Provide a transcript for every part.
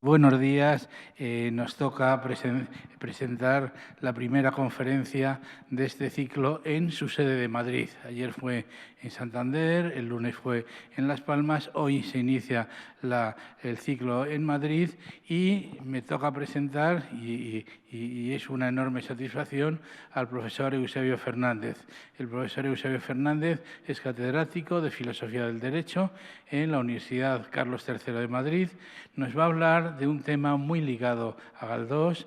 Buenos días. Nos toca presentar la primera conferencia de este ciclo en su sede de Madrid. Ayer fue en Santander, el lunes fue en Las Palmas, hoy se inicia el ciclo en Madrid y me toca presentar, y es una enorme satisfacción, al profesor Eusebio Fernández. El profesor Eusebio Fernández es catedrático de Filosofía del Derecho en la Universidad Carlos III de Madrid. Nos va a hablar de un tema muy ligado a Galdós,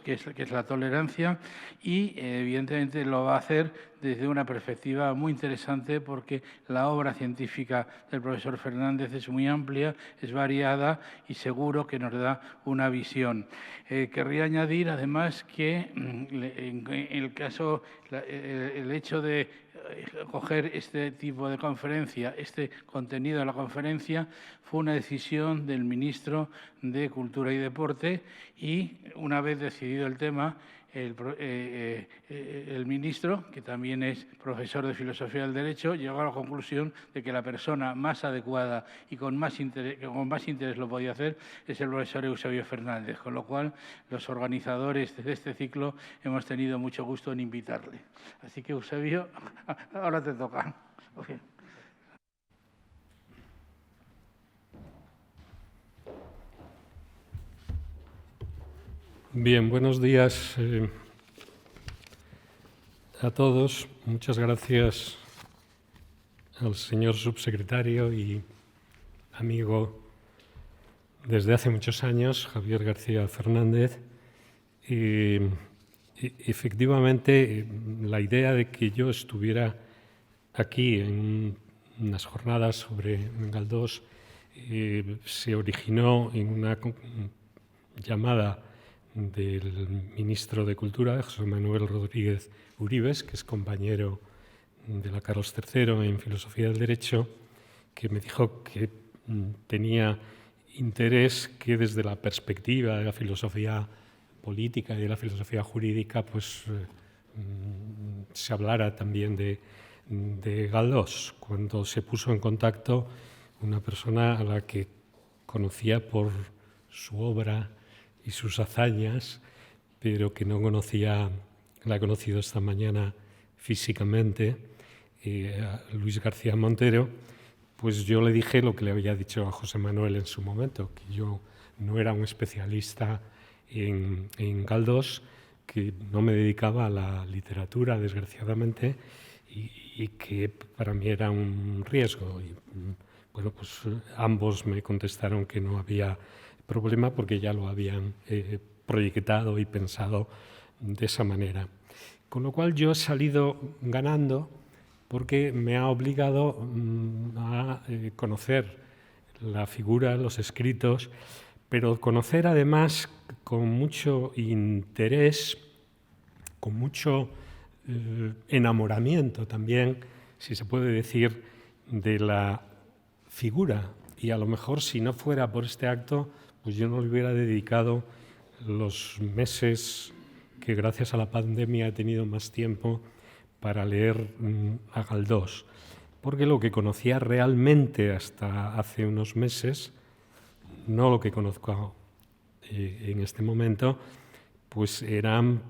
que es la tolerancia, y evidentemente lo va a hacer desde una perspectiva muy interesante porque la obra científica del profesor Fernández es muy amplia, es variada y seguro que nos da una visión. Querría añadir además que en el caso, el hecho de coger este tipo de conferencia, este contenido de la conferencia, fue una decisión del ministro de Cultura y Deporte y una vez decidido el tema, el ministro, que también es profesor de Filosofía del Derecho, llegó a la conclusión de que la persona más adecuada y con más interés lo podía hacer es el profesor Eusebio Fernández, con lo cual los organizadores de este ciclo hemos tenido mucho gusto en invitarle. Así que, Eusebio, ahora te toca. Okay. Bien, buenos días a todos. Muchas gracias al señor subsecretario y amigo desde hace muchos años, Javier García Fernández. Efectivamente, la idea de que yo estuviera aquí en unas jornadas sobre Galdós se originó en una llamada del ministro de Cultura, José Manuel Rodríguez Uribes, que es compañero de la Carlos III en Filosofía del Derecho, que me dijo que tenía interés que desde la perspectiva de la filosofía política y de la filosofía jurídica pues se hablara también de Galdós. Cuando se puso en contacto una persona a la que conocía por su obra y sus hazañas, pero que no conocía, la he conocido esta mañana físicamente, a Luis García Montero, pues yo le dije lo que le había dicho a José Manuel en su momento, que yo no era un especialista en Galdós, que no me dedicaba a la literatura, desgraciadamente, y que para mí era un riesgo. Y, bueno, pues ambos me contestaron que no había problema porque ya lo habían proyectado y pensado de esa manera. Con lo cual yo he salido ganando porque me ha obligado a conocer la figura, los escritos, pero conocer además con mucho interés, con mucho enamoramiento también, si se puede decir, de la figura. Y a lo mejor si no fuera por este acto, pues yo no le hubiera dedicado los meses que gracias a la pandemia he tenido más tiempo para leer a Galdós. Porque lo que conocía realmente hasta hace unos meses, no lo que conozco en este momento, pues eran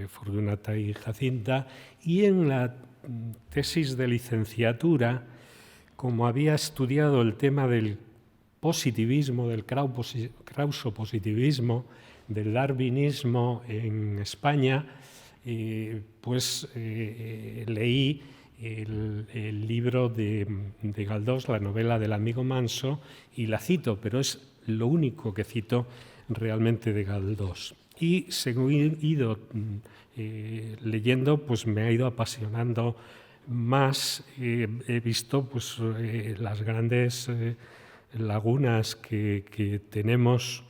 Fortunata y Jacinta, y en la tesis de licenciatura, como había estudiado el tema del positivismo, del krausopositivismo, del darwinismo en España, pues leí el libro de Galdós, la novela del amigo Manso, y la cito, pero es lo único que cito realmente de Galdós. Y según he ido leyendo, pues me ha ido apasionando más. He visto pues, las grandes lagunas que tenemos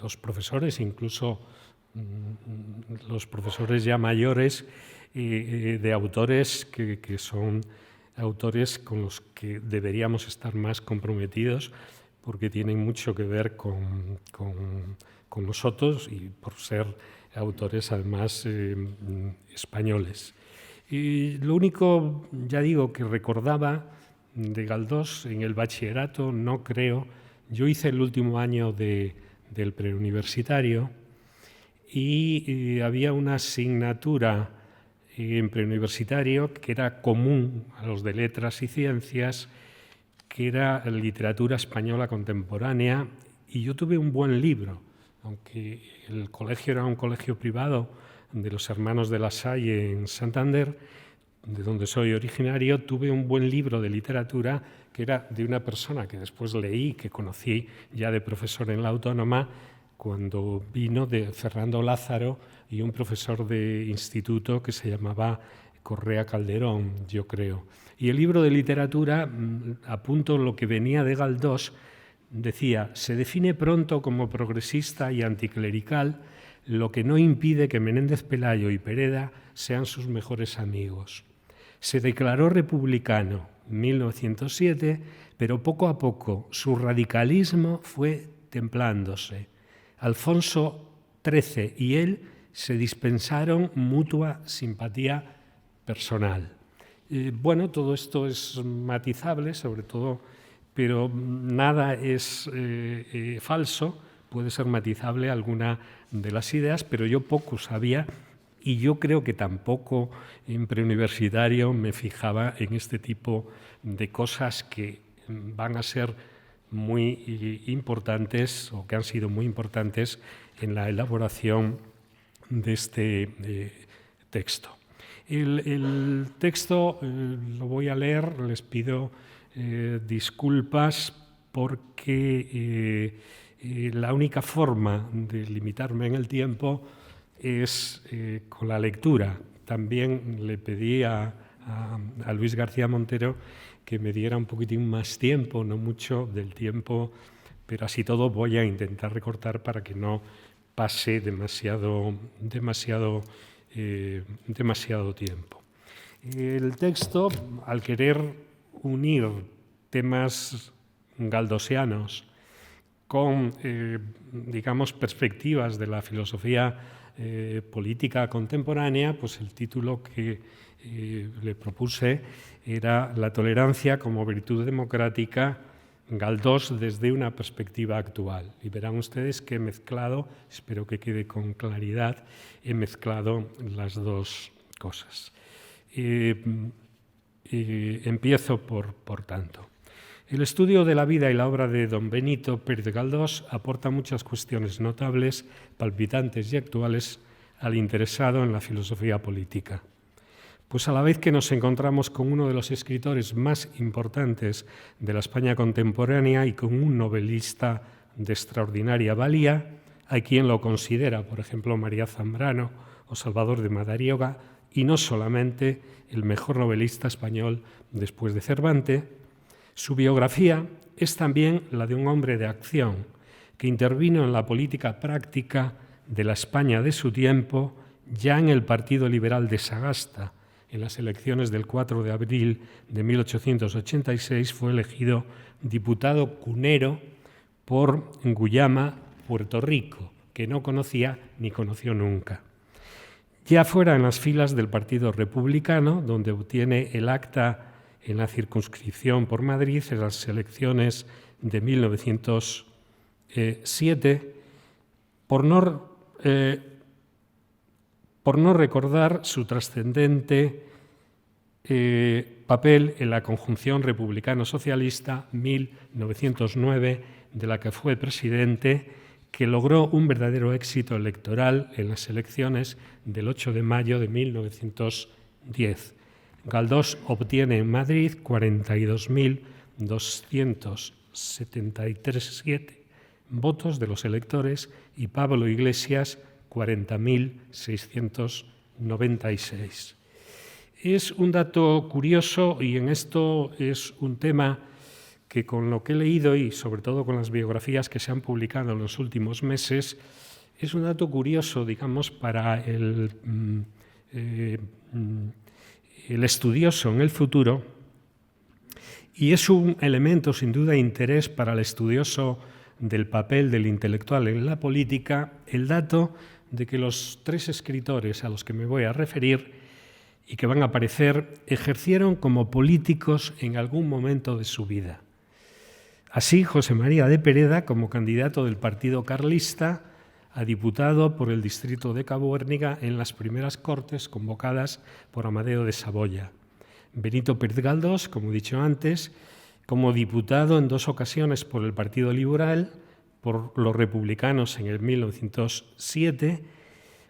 los profesores, incluso los profesores ya mayores, de autores que son autores con los que deberíamos estar más comprometidos porque tienen mucho que ver con nosotros y por ser autores además españoles. Y lo único, ya digo, que recordaba de Galdós en el bachillerato, no creo Yo hice el último año del preuniversitario y había una asignatura en preuniversitario que era común a los de letras y ciencias, que era literatura española contemporánea, y yo tuve un buen libro, aunque el colegio era un colegio privado de los hermanos de La Salle en Santander, de donde soy originario. Tuve un buen libro de literatura que era de una persona que después leí, que conocí ya de profesor en la Autónoma, cuando vino, de Fernando Lázaro, y un profesor de instituto que se llamaba Correa Calderón, yo creo. Y el libro de literatura, apunto lo que venía de Galdós, decía: se define pronto como progresista y anticlerical, lo que no impide que Menéndez Pelayo y Pereda sean sus mejores amigos. Se declaró republicano en 1907, pero poco a poco su radicalismo fue templándose. Alfonso XIII y él se dispensaron mutua simpatía personal. Bueno, todo esto es matizable, sobre todo, pero nada es falso. Puede ser matizable alguna de las ideas, pero yo poco sabía, y yo creo que tampoco en preuniversitario me fijaba en este tipo de cosas que van a ser muy importantes, o que han sido muy importantes en la elaboración de este texto. El texto lo voy a leer, les pido disculpas porque la única forma de limitarme en el tiempo es con la lectura. También le pedí a Luis García Montero que me diera un poquitín más tiempo, no mucho del tiempo, pero así todo voy a intentar recortar para que no pase demasiado tiempo. El texto, al querer unir temas galdosianos con, digamos, perspectivas de la filosofía política contemporánea, pues el título que le propuse era La tolerancia como virtud democrática, Galdós desde una perspectiva actual. Y verán ustedes que he mezclado, espero que quede con claridad, he mezclado las dos cosas. Empiezo por tanto. El estudio de la vida y la obra de don Benito Pérez Galdós aporta muchas cuestiones notables, palpitantes y actuales al interesado en la filosofía política. Pues a la vez que nos encontramos con uno de los escritores más importantes de la España contemporánea y con un novelista de extraordinaria valía, hay quien lo considera, por ejemplo, María Zambrano o Salvador de Madariaga, y no solamente el mejor novelista español después de Cervantes. Su biografía es también la de un hombre de acción que intervino en la política práctica de la España de su tiempo, ya en el Partido Liberal de Sagasta. En las elecciones del 4 de abril de 1886 fue elegido diputado cunero por Guyama, Puerto Rico, que no conocía ni conoció nunca. Ya fuera en las filas del Partido Republicano, donde obtiene el acta en la circunscripción por Madrid en las elecciones de 1907, por no recordar su trascendente papel en la conjunción republicano-socialista 1909, de la que fue presidente, que logró un verdadero éxito electoral en las elecciones del 8 de mayo de 1910. Galdós obtiene en Madrid 42.277 votos de los electores y Pablo Iglesias 40.696. Es un dato curioso, y en esto es un tema que, con lo que he leído y sobre todo con las biografías que se han publicado en los últimos meses, es un dato curioso, digamos, para el estudioso en el futuro, y es un elemento sin duda de interés para el estudioso del papel del intelectual en la política, el dato de que los tres escritores a los que me voy a referir y que van a aparecer ejercieron como políticos en algún momento de su vida. Así, José María de Pereda, como candidato del Partido Carlista a diputado por el distrito de Cabuérniga en las primeras Cortes convocadas por Amadeo de Saboya. Benito Pérez Galdós, como he dicho antes, como diputado en 2 ocasiones por el Partido Liberal, por los republicanos en el 1907,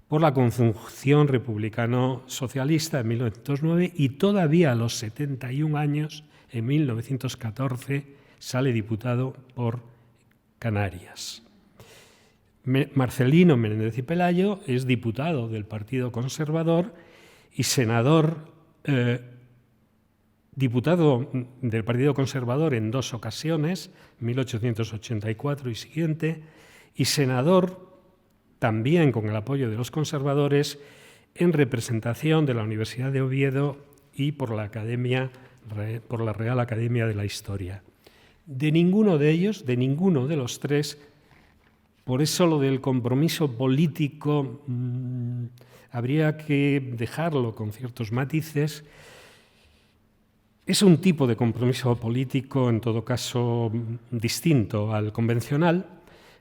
por la Conjunción Republicano-Socialista en 1909 y todavía a los 71 años, en 1914, sale diputado por Canarias. Marcelino Menéndez y Pelayo es diputado del Partido Conservador y senador, diputado del Partido Conservador en 2 ocasiones, 1884 y siguiente, y senador también con el apoyo de los conservadores en representación de la Universidad de Oviedo y por la Real Academia de la Historia. De ninguno de ellos, de ninguno de los 3, por eso lo del compromiso político habría que dejarlo con ciertos matices. Es un tipo de compromiso político, en todo caso, distinto al convencional.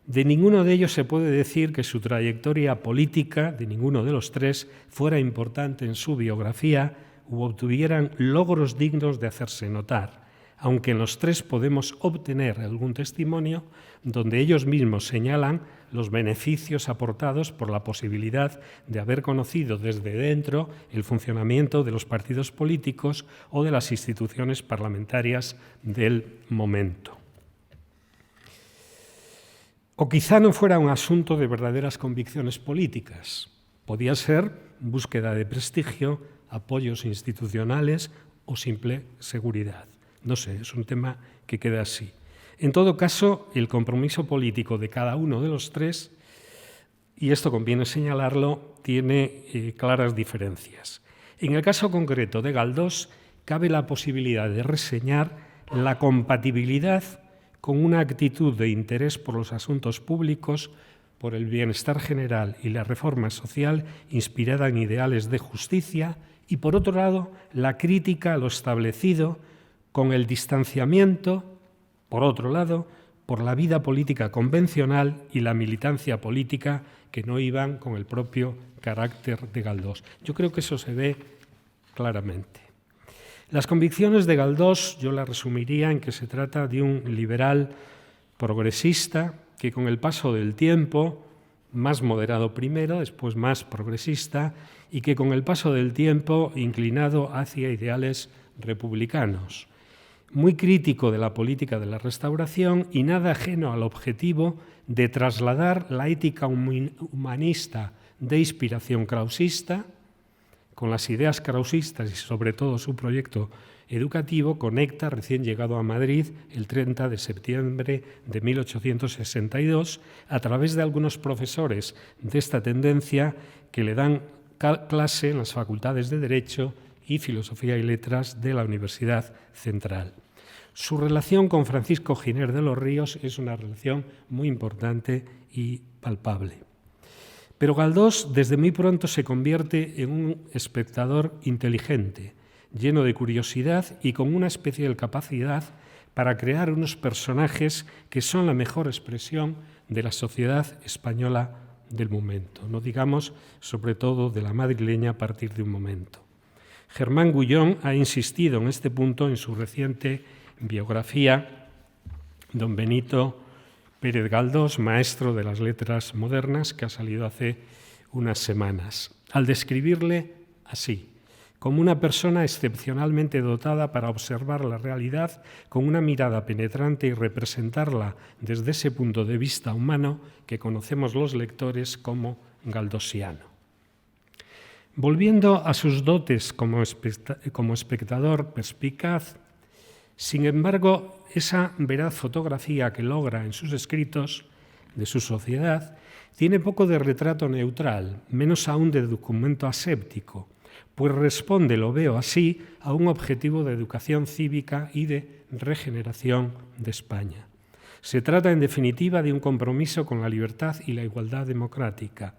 De ninguno de ellos se puede decir que su trayectoria política, de ninguno de los 3, fuera importante en su biografía u obtuvieran logros dignos de hacerse notar, aunque en los 3 podemos obtener algún testimonio donde ellos mismos señalan los beneficios aportados por la posibilidad de haber conocido desde dentro el funcionamiento de los partidos políticos o de las instituciones parlamentarias del momento. O quizá no fuera un asunto de verdaderas convicciones políticas. Podía ser búsqueda de prestigio, apoyos institucionales o simple seguridad. No sé, es un tema que queda así. En todo caso, el compromiso político de cada uno de los 3, y esto conviene señalarlo, tiene claras diferencias. En el caso concreto de Galdós, cabe la posibilidad de reseñar la compatibilidad con una actitud de interés por los asuntos públicos, por el bienestar general y la reforma social inspirada en ideales de justicia, y por otro lado, la crítica a lo establecido con el distanciamiento, por otro lado, por la vida política convencional y la militancia política que no iban con el propio carácter de Galdós. Yo creo que eso se ve claramente. Las convicciones de Galdós yo las resumiría en que se trata de un liberal progresista que con el paso del tiempo, más moderado primero, después más progresista, y que con el paso del tiempo inclinado hacia ideales republicanos. Muy crítico de la política de la Restauración y nada ajeno al objetivo de trasladar la ética humanista de inspiración krausista, con las ideas krausistas y sobre todo su proyecto educativo, conecta, recién llegado a Madrid el 30 de septiembre de 1862, a través de algunos profesores de esta tendencia que le dan clase en las facultades de Derecho y Filosofía y Letras de la Universidad Central. Su relación con Francisco Giner de los Ríos es una relación muy importante y palpable. Pero Galdós desde muy pronto se convierte en un espectador inteligente, lleno de curiosidad y con una especial capacidad para crear unos personajes que son la mejor expresión de la sociedad española del momento, no digamos sobre todo de la madrileña a partir de un momento. Germán Gullón ha insistido en este punto en su reciente biografía, don Benito Pérez Galdós, maestro de las letras modernas, que ha salido hace unas semanas, al describirle así: como una persona excepcionalmente dotada para observar la realidad con una mirada penetrante y representarla desde ese punto de vista humano que conocemos los lectores como galdosiano. Volviendo a sus dotes como espectador perspicaz, sin embargo, esa veraz fotografía que logra en sus escritos de su sociedad tiene poco de retrato neutral, menos aún de documento aséptico, pues responde, lo veo así, a un objetivo de educación cívica y de regeneración de España. Se trata, en definitiva, de un compromiso con la libertad y la igualdad democrática,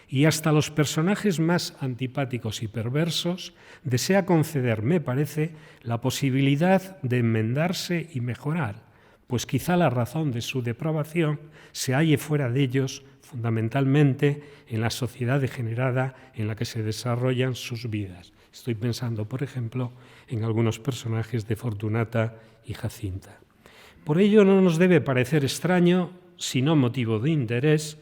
y hasta los personajes más antipáticos y perversos desea conceder, me parece, la posibilidad de enmendarse y mejorar, pues quizá la razón de su depravación se halle fuera de ellos, fundamentalmente en la sociedad degenerada en la que se desarrollan sus vidas. Estoy pensando, por ejemplo, en algunos personajes de Fortunata y Jacinta. Por ello no nos debe parecer extraño, sino motivo de interés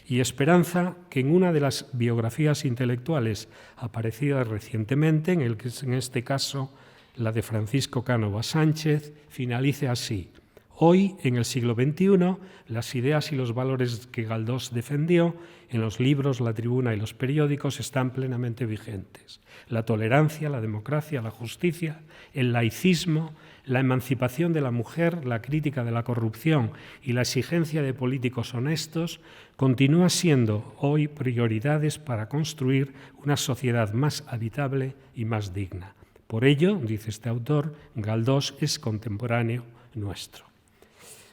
y esperanza, que en una de las biografías intelectuales aparecidas recientemente, en este caso la de Francisco Cánovas Sánchez, finalice así: hoy, en el siglo XXI, las ideas y los valores que Galdós defendió en los libros, la tribuna y los periódicos están plenamente vigentes. La tolerancia, la democracia, la justicia, el laicismo, la emancipación de la mujer, la crítica de la corrupción y la exigencia de políticos honestos continúan siendo hoy prioridades para construir una sociedad más habitable y más digna. Por ello, dice este autor, Galdós es contemporáneo nuestro.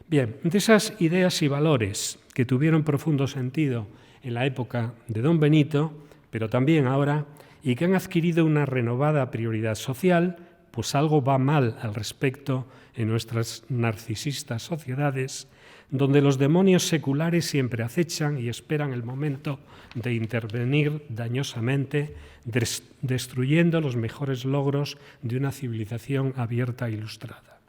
Bien, de esas ideas y valores que tuvieron profundo sentido en la época de don Benito, pero también ahora, y que han adquirido una renovada prioridad social, pues algo va mal al respecto en nuestras narcisistas sociedades, donde los demonios seculares siempre acechan y esperan el momento de intervenir dañosamente, destruyendo los mejores logros de una civilización abierta e ilustrada.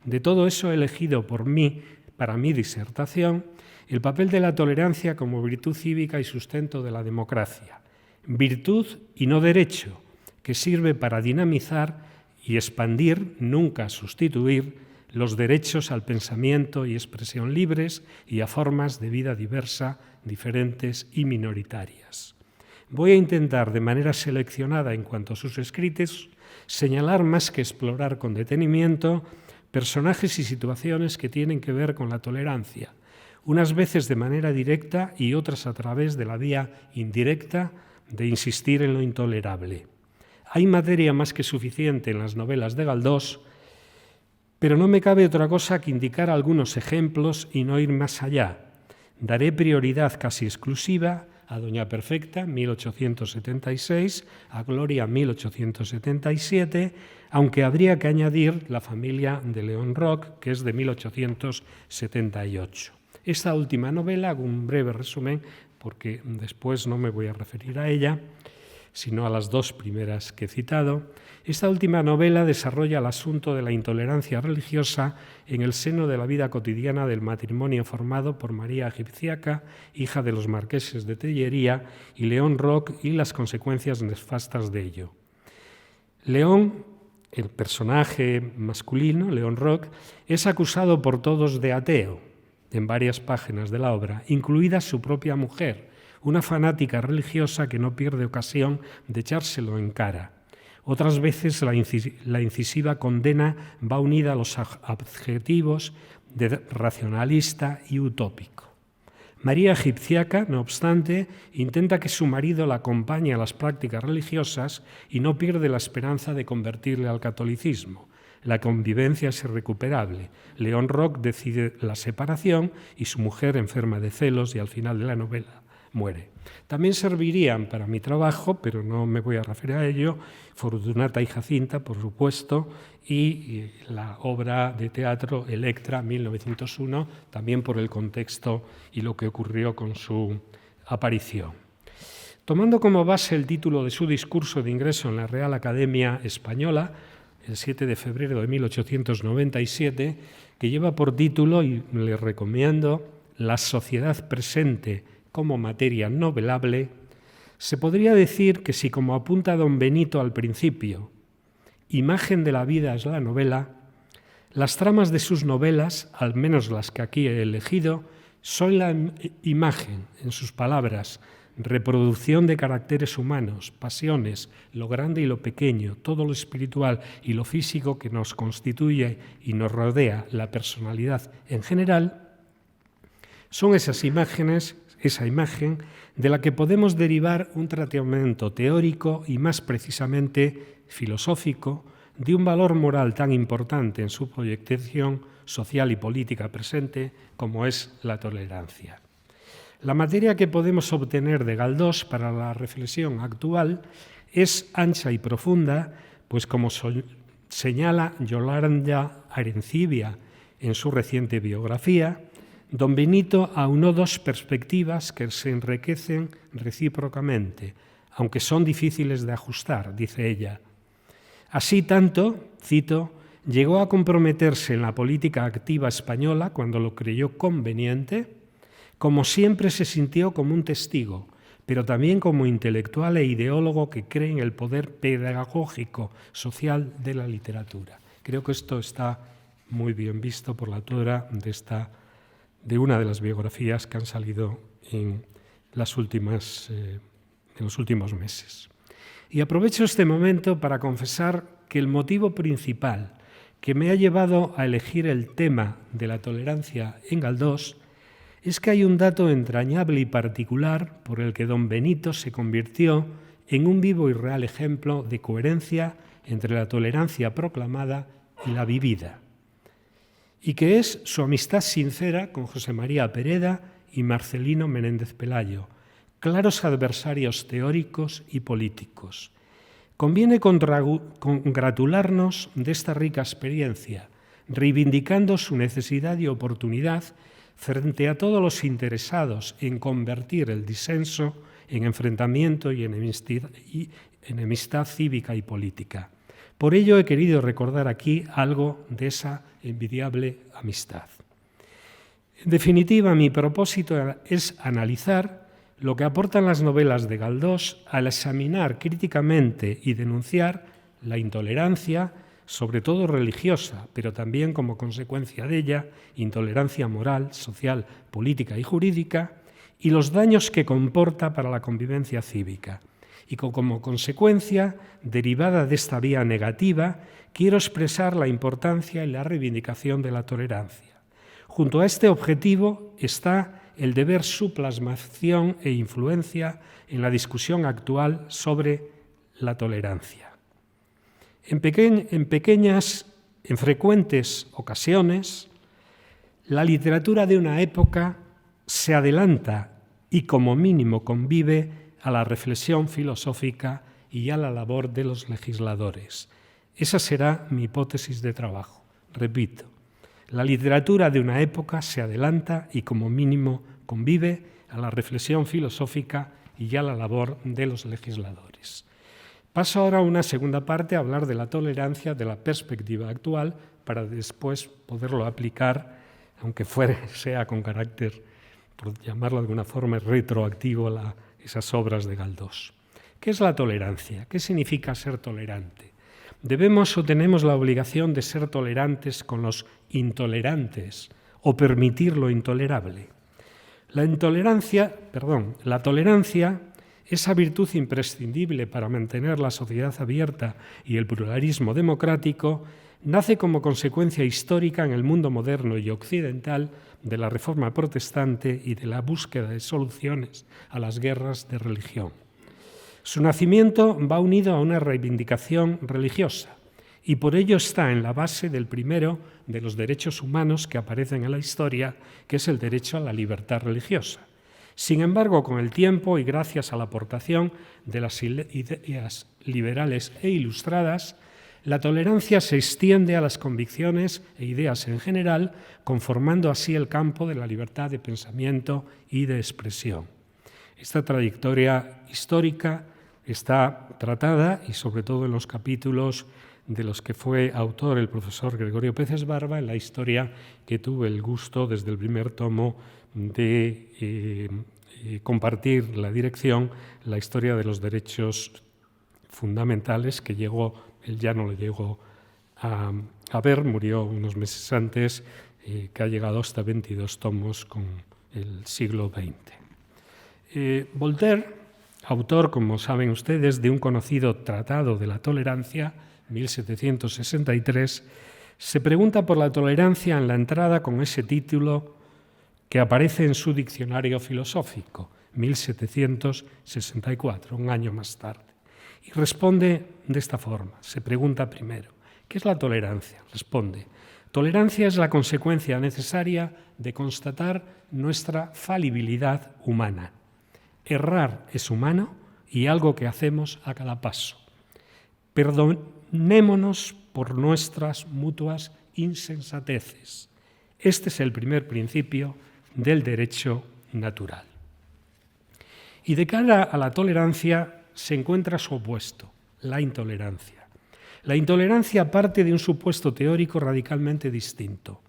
De todo eso he elegido para mi disertación, el papel de la tolerancia como virtud cívica y sustento de la democracia. Virtud y no derecho, que sirve para dinamizar y expandir, nunca sustituir, los derechos al pensamiento y expresión libres y a formas de vida diversa, diferentes y minoritarias. Voy a intentar, de manera seleccionada en cuanto a sus escritos, señalar más que explorar con detenimiento personajes y situaciones que tienen que ver con la tolerancia, unas veces de manera directa y otras a través de la vía indirecta de insistir en lo intolerable. Hay materia más que suficiente en las novelas de Galdós, pero no me cabe otra cosa que indicar algunos ejemplos y no ir más allá. Daré prioridad casi exclusiva a Doña Perfecta, 1876, a Gloria, 1877, aunque habría que añadir La familia de León Roch, que es de 1878. Esta última novela, hago un breve resumen, porque después no me voy a referir a ella, sino a las dos primeras que he citado. Esta última novela desarrolla el asunto de la intolerancia religiosa en el seno de la vida cotidiana del matrimonio formado por María Egipciaca, hija de los marqueses de Tellería, y León Roch, y las consecuencias nefastas de ello. León, el personaje masculino, León Roch, es acusado por todos de ateo en varias páginas de la obra, incluida su propia mujer, una fanática religiosa que no pierde ocasión de echárselo en cara. Otras veces la incisiva condena va unida a los adjetivos de racionalista y utópico. María Egipciaca, no obstante, intenta que su marido la acompañe a las prácticas religiosas y no pierde la esperanza de convertirle al catolicismo. La convivencia es irrecuperable. León Roch decide la separación y su mujer, enferma de celos, y al final de la novela muere. También servirían para mi trabajo, pero no me voy a referir a ello, Fortunata y Jacinta, por supuesto, y la obra de teatro Electra, 1901, también por el contexto y lo que ocurrió con su aparición. Tomando como base el título de su discurso de ingreso en la Real Academia Española, el 7 de febrero de 1897, que lleva por título, y le recomiendo, La sociedad presente como materia novelable, se podría decir que si, como apunta don Benito al principio, imagen de la vida es la novela, las tramas de sus novelas, al menos las que aquí he elegido, son la imagen, en sus palabras, reproducción de caracteres humanos, pasiones, lo grande y lo pequeño, todo lo espiritual y lo físico que nos constituye y nos rodea la personalidad en general. Son esas imágenes, esa imagen de la que podemos derivar un tratamiento teórico y más precisamente filosófico de un valor moral tan importante en su proyección social y política presente como es la tolerancia. La materia que podemos obtener de Galdós para la reflexión actual es ancha y profunda, pues como señala Yolanda Arencibia En su reciente biografía, don Benito aunó dos perspectivas que se enriquecen recíprocamente, aunque son difíciles de ajustar, dice ella. Así tanto, cito, llegó a comprometerse en la política activa española cuando lo creyó conveniente, como siempre se sintió como un testigo, pero también como intelectual e ideólogo que cree en el poder pedagógico social de la literatura. Creo que esto está muy bien visto por la autora de una de las biografías que han salido en los últimos meses. Y aprovecho este momento para confesar que el motivo principal que me ha llevado a elegir el tema de la tolerancia en Galdós es que hay un dato entrañable y particular por el que don Benito se convirtió en un vivo y real ejemplo de coherencia entre la tolerancia proclamada y la vivida, y que es su amistad sincera con José María Pereda y Marcelino Menéndez Pelayo, claros adversarios teóricos y políticos. Conviene congratularnos de esta rica experiencia, reivindicando su necesidad y oportunidad frente a todos los interesados en convertir el disenso en enfrentamiento y enemistad cívica y política. Por ello he querido recordar aquí algo de esa envidiable amistad. En definitiva, mi propósito es analizar lo que aportan las novelas de Galdós al examinar críticamente y denunciar la intolerancia, sobre todo religiosa, pero también como consecuencia de ella, intolerancia moral, social, política y jurídica, y los daños que comporta para la convivencia cívica. Y como consecuencia, derivada de esta vía negativa, quiero expresar la importancia y la reivindicación de la tolerancia. Junto a este objetivo está el de ver su plasmación e influencia en la discusión actual sobre la tolerancia. En frecuentes ocasiones, la literatura de una época se adelanta y como mínimo convive a la reflexión filosófica y a la labor de los legisladores. Esa será mi hipótesis de trabajo. Repito, la literatura de una época se adelanta y como mínimo convive a la reflexión filosófica y a la labor de los legisladores. Paso ahora a una segunda parte a hablar de la tolerancia de la perspectiva actual para después poderlo aplicar, aunque sea con carácter, por llamarlo de alguna forma, retroactivo a esas obras de Galdós. ¿Qué es la tolerancia? ¿Qué significa ser tolerante? ¿Debemos o tenemos la obligación de ser tolerantes con los intolerantes o permitir lo intolerable? La tolerancia, esa virtud imprescindible para mantener la sociedad abierta y el pluralismo democrático, nace como consecuencia histórica en el mundo moderno y occidental de la Reforma protestante y de la búsqueda de soluciones a las guerras de religión. Su nacimiento va unido a una reivindicación religiosa y por ello está en la base del primero de los derechos humanos que aparecen en la historia, que es el derecho a la libertad religiosa. Sin embargo, con el tiempo y gracias a la aportación de las ideas liberales e ilustradas, la tolerancia se extiende a las convicciones e ideas en general, conformando así el campo de la libertad de pensamiento y de expresión. Esta trayectoria histórica está tratada, y sobre todo en los capítulos de los que fue autor el profesor Gregorio Peces Barba, en la historia que tuve el gusto desde el primer tomo de compartir la dirección, la historia de los derechos fundamentales, que él ya no lo llegó a ver, murió unos meses antes, que ha llegado hasta 22 tomos con el siglo XX. Voltaire, autor, como saben ustedes, de un conocido Tratado de la Tolerancia, 1763, se pregunta por la tolerancia en la entrada con ese título que aparece en su diccionario filosófico, 1764, un año más tarde. Y responde de esta forma. Se pregunta primero, ¿qué es la tolerancia? Responde, tolerancia es la consecuencia necesaria de constatar nuestra falibilidad humana. Errar es humano y algo que hacemos a cada paso. Perdonémonos por nuestras mutuas insensateces. Este es el primer principio del derecho natural. Y de cara a la tolerancia se encuentra su opuesto, la intolerancia. La intolerancia parte de un supuesto teórico radicalmente distinto.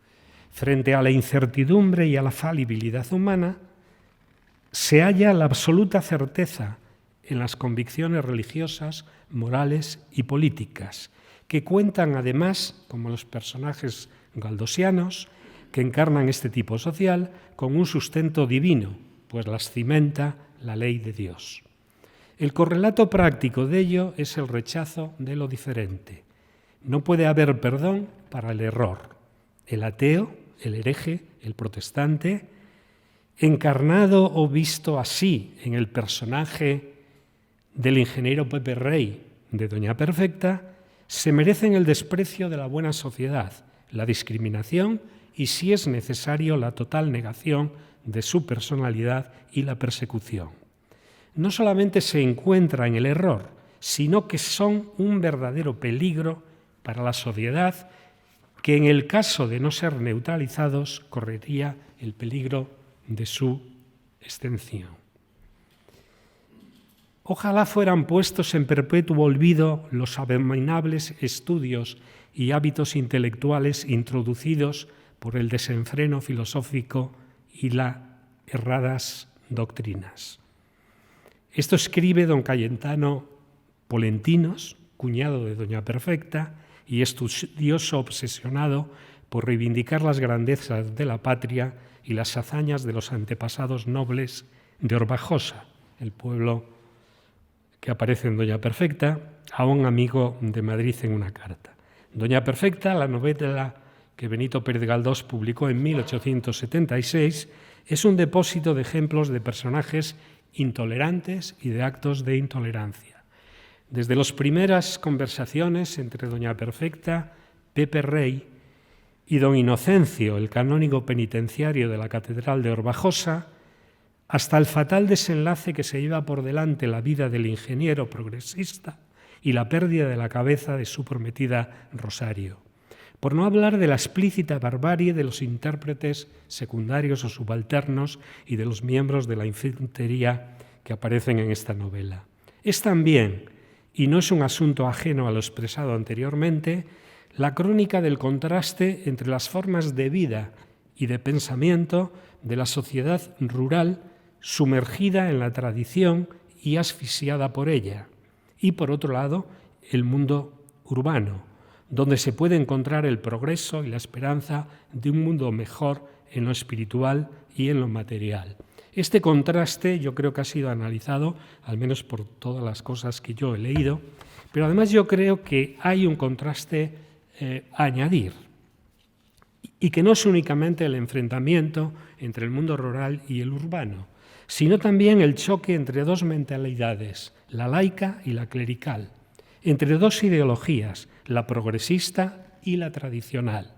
Frente a la incertidumbre y a la falibilidad humana, se halla la absoluta certeza en las convicciones religiosas, morales y políticas, que cuentan además, como los personajes galdosianos, que encarnan este tipo social, con un sustento divino, pues las cimenta la ley de Dios. El correlato práctico de ello es el rechazo de lo diferente. No puede haber perdón para el error. El ateo, el hereje, el protestante, encarnado o visto así en el personaje del ingeniero Pepe Rey de Doña Perfecta, se merecen el desprecio de la buena sociedad, la discriminación y, si es necesario, la total negación de su personalidad y la persecución. No solamente se encuentra en el error, sino que son un verdadero peligro para la sociedad que, en el caso de no ser neutralizados, correría el peligro de su extinción. Ojalá fueran puestos en perpetuo olvido los abominables estudios y hábitos intelectuales introducidos por el desenfreno filosófico y las erradas doctrinas. Esto escribe don Cayetano Polentinos, cuñado de Doña Perfecta y estudioso obsesionado por reivindicar las grandezas de la patria y las hazañas de los antepasados nobles de Orbajosa, el pueblo que aparece en Doña Perfecta, a un amigo de Madrid en una carta. Doña Perfecta, la novela que Benito Pérez Galdós publicó en 1876, es un depósito de ejemplos de personajes intolerantes y de actos de intolerancia. Desde las primeras conversaciones entre Doña Perfecta, Pepe Rey y don Inocencio, el canónigo penitenciario de la Catedral de Orbajosa, hasta el fatal desenlace que se lleva por delante la vida del ingeniero progresista y la pérdida de la cabeza de su prometida Rosario. Por no hablar de la explícita barbarie de los intérpretes secundarios o subalternos y de los miembros de la infantería que aparecen en esta novela. Es también, y no es un asunto ajeno a lo expresado anteriormente, la crónica del contraste entre las formas de vida y de pensamiento de la sociedad rural sumergida en la tradición y asfixiada por ella, y por otro lado, el mundo urbano, donde se puede encontrar el progreso y la esperanza de un mundo mejor en lo espiritual y en lo material. Este contraste yo creo que ha sido analizado, al menos por todas las cosas que yo he leído, pero además yo creo que hay un contraste a añadir, y que no es únicamente el enfrentamiento entre el mundo rural y el urbano, sino también el choque entre dos mentalidades, la laica y la clerical, entre dos ideologías, la progresista y la tradicional.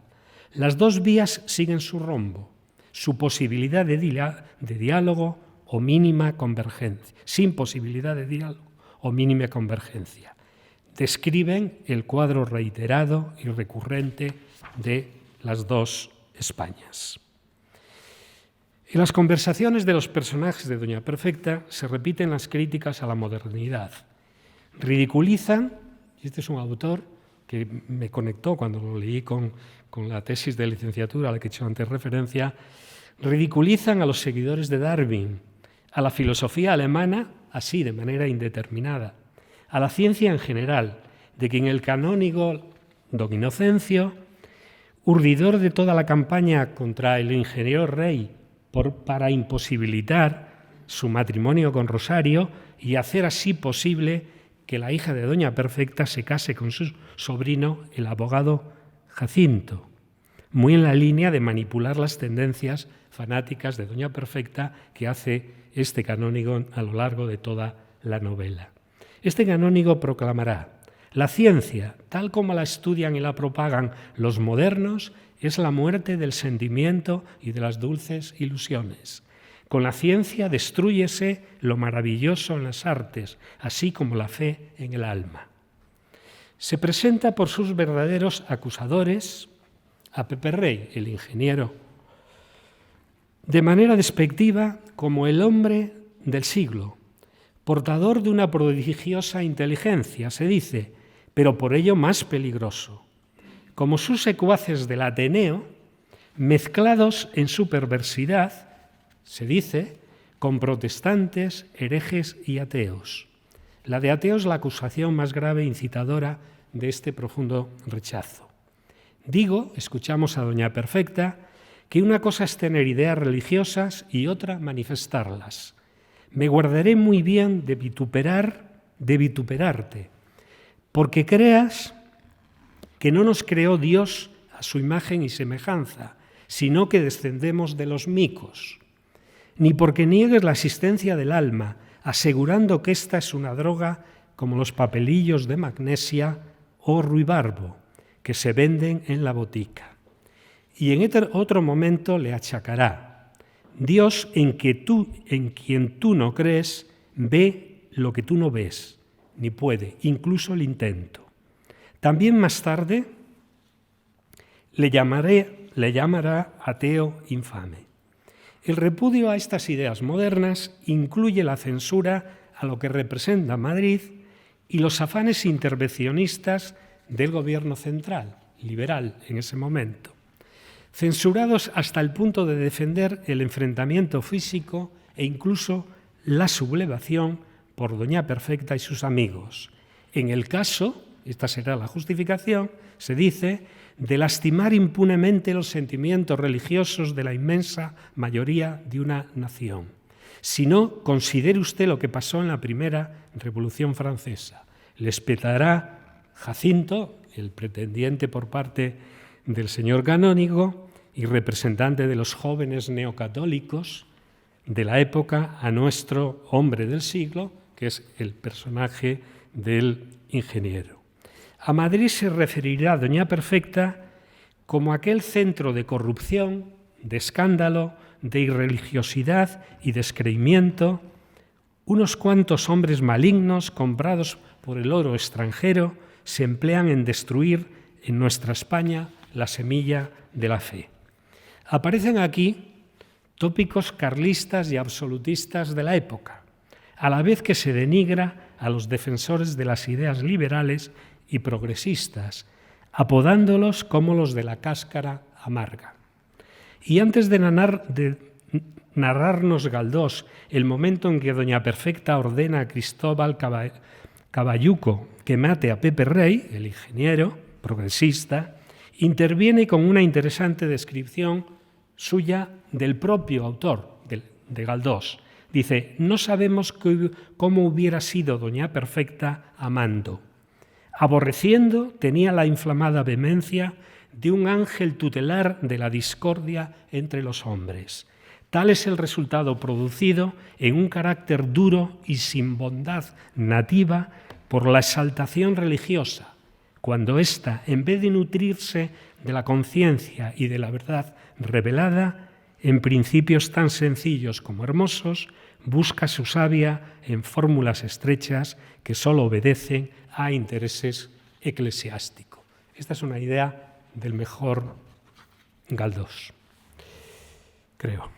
Las dos vías siguen su rumbo, su posibilidad de diálogo o mínima convergencia, sin posibilidad de diálogo o mínima convergencia. Describen el cuadro reiterado y recurrente de las dos Españas. En las conversaciones de los personajes de Doña Perfecta se repiten las críticas a la modernidad. Ridiculizan, y este es un autor que me conectó cuando lo leí con la tesis de licenciatura a la que he hecho antes referencia, ridiculizan a los seguidores de Darwin, a la filosofía alemana, así de manera indeterminada, a la ciencia en general, de quien el canónigo don Inocencio, urdidor de toda la campaña contra el ingeniero Rey para imposibilitar su matrimonio con Rosario y hacer así posible que la hija de Doña Perfecta se case con su sobrino, el abogado Jacinto, muy en la línea de manipular las tendencias fanáticas de Doña Perfecta que hace este canónigo a lo largo de toda la novela. Este canónigo proclamará: la ciencia, tal como la estudian y la propagan los modernos, es la muerte del sentimiento y de las dulces ilusiones. Con la ciencia destrúyese lo maravilloso en las artes, así como la fe en el alma. Se presenta por sus verdaderos acusadores a Pepe Rey, el ingeniero, de manera despectiva como el hombre del siglo, portador de una prodigiosa inteligencia, se dice, pero por ello más peligroso, como sus secuaces del Ateneo, mezclados en su perversidad, se dice, con protestantes, herejes y ateos. La de ateos la acusación más grave e incitadora de este profundo rechazo. Digo, escuchamos a Doña Perfecta, que una cosa es tener ideas religiosas y otra manifestarlas. Me guardaré muy bien de vituperarte, porque creas que no nos creó Dios a su imagen y semejanza, sino que descendemos de los micos, ni porque niegues la existencia del alma, asegurando que esta es una droga como los papelillos de magnesia o ruibarbo, que se venden en la botica. Y en otro momento le achacará, Dios en quien tú no crees, ve lo que tú no ves, ni puede, incluso el intento. También más tarde le llamará ateo infame. El repudio a estas ideas modernas incluye la censura a lo que representa Madrid y los afanes intervencionistas del gobierno central, liberal en ese momento, censurados hasta el punto de defender el enfrentamiento físico e incluso la sublevación por Doña Perfecta y sus amigos. En el caso, esta será la justificación, se dice, de lastimar impunemente los sentimientos religiosos de la inmensa mayoría de una nación. Si no, considere usted lo que pasó en la primera Revolución Francesa. Les petará Jacinto, el pretendiente por parte del señor canónigo y representante de los jóvenes neocatólicos de la época, a nuestro hombre del siglo, que es el personaje del ingeniero. A Madrid se referirá Doña Perfecta como aquel centro de corrupción, de escándalo, de irreligiosidad y descreimiento, unos cuantos hombres malignos comprados por el oro extranjero se emplean en destruir en nuestra España la semilla de la fe. Aparecen aquí tópicos carlistas y absolutistas de la época, a la vez que se denigra a los defensores de las ideas liberales y progresistas, apodándolos como los de la cáscara amarga. Y antes de narrarnos Galdós el momento en que Doña Perfecta ordena a Cristóbal Caballuco que mate a Pepe Rey, el ingeniero progresista, interviene con una interesante descripción suya del propio autor, de Galdós. Dice, no sabemos cómo hubiera sido Doña Perfecta amando. Aborreciendo, tenía la inflamada vehemencia de un ángel tutelar de la discordia entre los hombres. Tal es el resultado producido en un carácter duro y sin bondad nativa por la exaltación religiosa, cuando ésta, en vez de nutrirse de la conciencia y de la verdad revelada, en principios tan sencillos como hermosos, busca su savia en fórmulas estrechas que solo obedecen a intereses eclesiásticos. Esta es una idea del mejor Galdós, creo.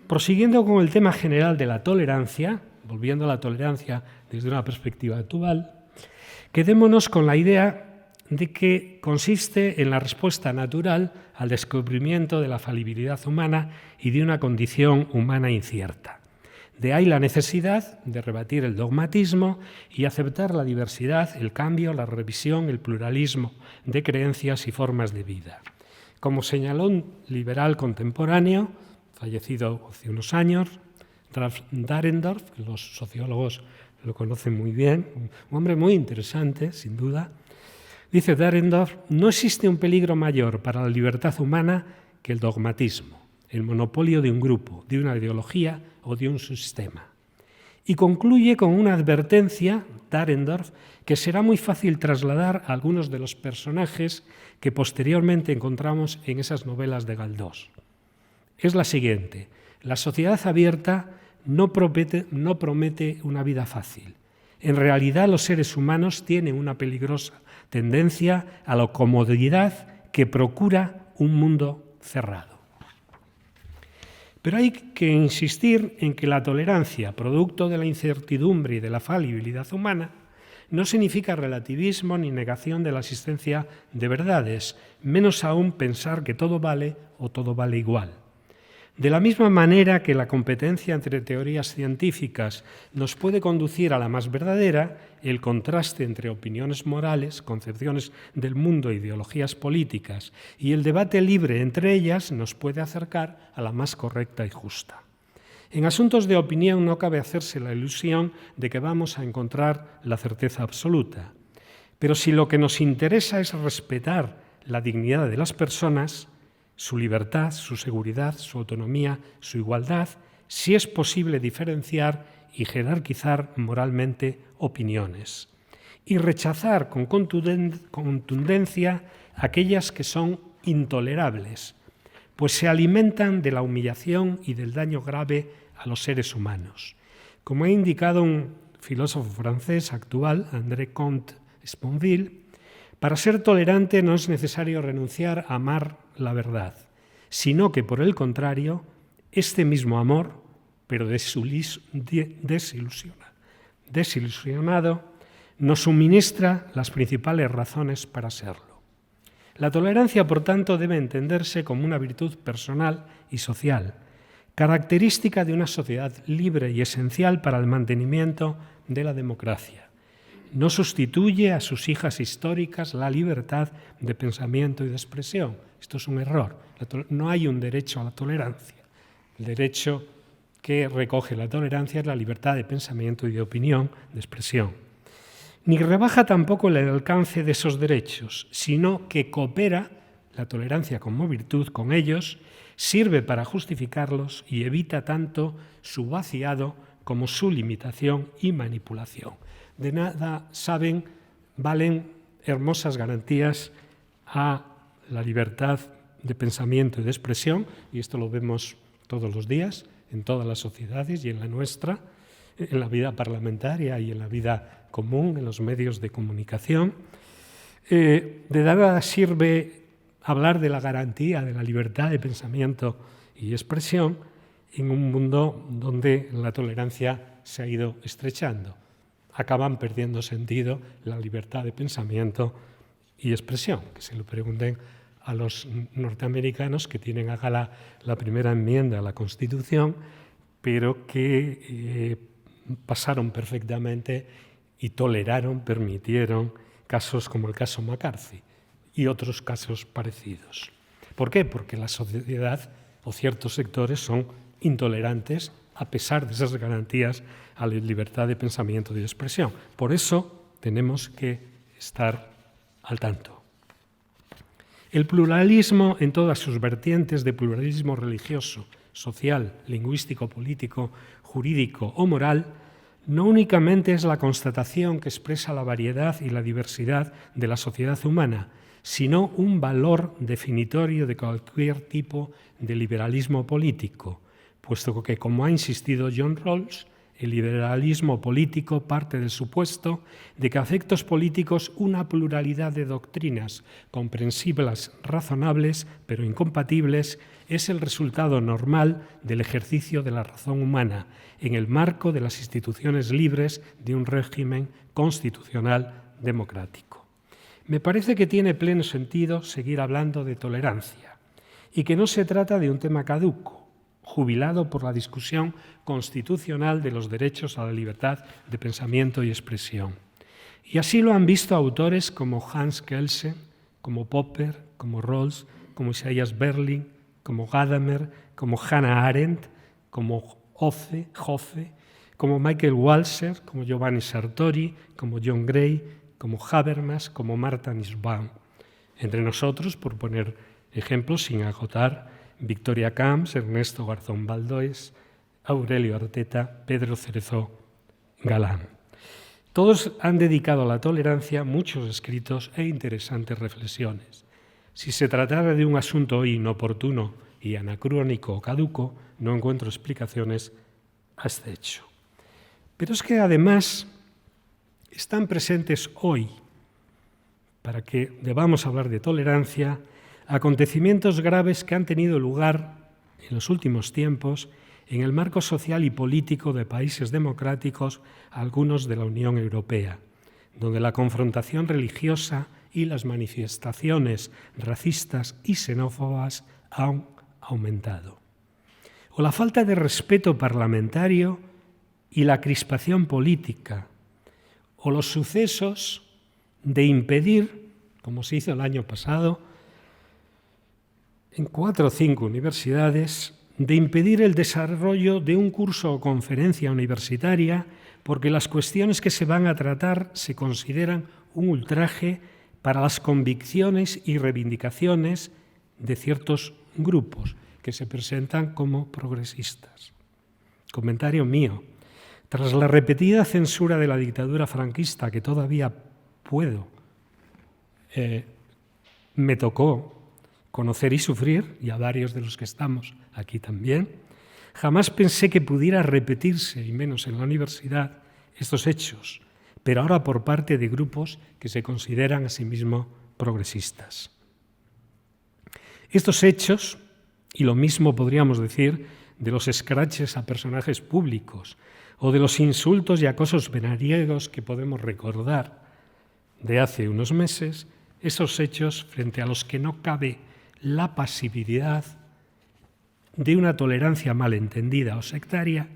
Prosiguiendo con el tema general de la tolerancia, volviendo a la tolerancia desde una perspectiva actual, quedémonos con la idea de que consiste en la respuesta natural al descubrimiento de la falibilidad humana y de una condición humana incierta. De ahí la necesidad de rebatir el dogmatismo y aceptar la diversidad, el cambio, la revisión, el pluralismo de creencias y formas de vida. Como señaló un liberal contemporáneo, fallecido hace unos años, Ralph Dahrendorf, los sociólogos lo conocen muy bien, un hombre muy interesante, sin duda. Dice Dahrendorf, no existe un peligro mayor para la libertad humana que el dogmatismo, el monopolio de un grupo, de una ideología o de un sistema. Y concluye con una advertencia, Dahrendorf, que será muy fácil trasladar a algunos de los personajes que posteriormente encontramos en esas novelas de Galdós. Es la siguiente: la sociedad abierta no promete una vida fácil. En realidad, los seres humanos tienen una peligrosa tendencia a la comodidad que procura un mundo cerrado. Pero hay que insistir en que la tolerancia, producto de la incertidumbre y de la falibilidad humana, no significa relativismo ni negación de la existencia de verdades, menos aún pensar que todo vale o todo vale igual. De la misma manera que la competencia entre teorías científicas nos puede conducir a la más verdadera, el contraste entre opiniones morales, concepciones del mundo, ideologías políticas y el debate libre entre ellas nos puede acercar a la más correcta y justa. En asuntos de opinión no cabe hacerse la ilusión de que vamos a encontrar la certeza absoluta. Pero si lo que nos interesa es respetar la dignidad de las personas, su libertad, su seguridad, su autonomía, su igualdad, sí es posible diferenciar y jerarquizar moralmente opiniones y rechazar con contundencia aquellas que son intolerables, pues se alimentan de la humillación y del daño grave a los seres humanos. Como ha indicado un filósofo francés actual, André Comte-Sponville, para ser tolerante no es necesario renunciar a amar la verdad, sino que, por el contrario, este mismo amor, pero desilusionado, nos suministra las principales razones para serlo. La tolerancia, por tanto, debe entenderse como una virtud personal y social, característica de una sociedad libre y esencial para el mantenimiento de la democracia. No sustituye a sus hijas históricas la libertad de pensamiento y de expresión. Esto es un error. No hay un derecho a la tolerancia. El derecho que recoge la tolerancia es la libertad de pensamiento y de opinión, de expresión. Ni rebaja tampoco el alcance de esos derechos, sino que coopera la tolerancia como virtud con ellos, sirve para justificarlos y evita tanto su vaciado como su limitación y manipulación. De nada valen hermosas garantías a la libertad de pensamiento y de expresión, y esto lo vemos todos los días en todas las sociedades y en la nuestra, en la vida parlamentaria y en la vida común, en los medios de comunicación. De nada sirve hablar de la garantía de la libertad de pensamiento y expresión en un mundo donde la tolerancia se ha ido estrechando. Acaban perdiendo sentido la libertad de pensamiento y expresión. Que se lo pregunten a los norteamericanos que tienen a gala la primera enmienda a la Constitución, pero que pasaron perfectamente y toleraron, permitieron casos como el caso McCarthy y otros casos parecidos. ¿Por qué? Porque la sociedad o ciertos sectores son intolerantes a pesar de esas garantías a la libertad de pensamiento y de expresión. Por eso tenemos que estar al tanto. El pluralismo en todas sus vertientes de pluralismo religioso, social, lingüístico, político, jurídico o moral, no únicamente es la constatación que expresa la variedad y la diversidad de la sociedad humana, sino un valor definitorio de cualquier tipo de liberalismo político, puesto que, como ha insistido John Rawls, el liberalismo político parte del supuesto de que a efectos políticos una pluralidad de doctrinas comprensibles, razonables, pero incompatibles, es el resultado normal del ejercicio de la razón humana en el marco de las instituciones libres de un régimen constitucional democrático. Me parece que tiene pleno sentido seguir hablando de tolerancia y que no se trata de un tema caduco, jubilado por la discusión constitucional de los derechos a la libertad de pensamiento y expresión. Y así lo han visto autores como Hans Kelsen, como Popper, como Rawls, como Isaias Berlin, como Gadamer, como Hannah Arendt, como Hoffe, como Michael Walzer, como Giovanni Sartori, como John Gray, como Habermas, como Martha Nussbaum. Entre nosotros, por poner ejemplos sin agotar, Victoria Camps, Ernesto Garzón Baldoes, Aurelio Arteta, Pedro Cerezo Galán. Todos han dedicado a la tolerancia muchos escritos e interesantes reflexiones. Si se tratara de un asunto inoportuno y anacrónico o caduco, no encuentro explicaciones a este hecho. Pero es que además están presentes hoy, para que debamos hablar de tolerancia, acontecimientos graves que han tenido lugar en los últimos tiempos en el marco social y político de países democráticos, algunos de la Unión Europea, donde la confrontación religiosa y las manifestaciones racistas y xenófobas han aumentado. O la falta de respeto parlamentario y la crispación política, o los sucesos de impedir, como se hizo el año pasado, en 4 o 5 universidades, de impedir el desarrollo de un curso o conferencia universitaria porque las cuestiones que se van a tratar se consideran un ultraje para las convicciones y reivindicaciones de ciertos grupos que se presentan como progresistas. Comentario mío. Tras la repetida censura de la dictadura franquista, que todavía me tocó conocer y sufrir, y a varios de los que estamos aquí también, jamás pensé que pudiera repetirse, y menos en la universidad, estos hechos, pero ahora por parte de grupos que se consideran a sí mismos progresistas. Estos hechos, y lo mismo podríamos decir de los escraches a personajes públicos o de los insultos y acosos veraniegos que podemos recordar de hace unos meses, esos hechos frente a los que no cabe la pasividad de una tolerancia malentendida o sectaria,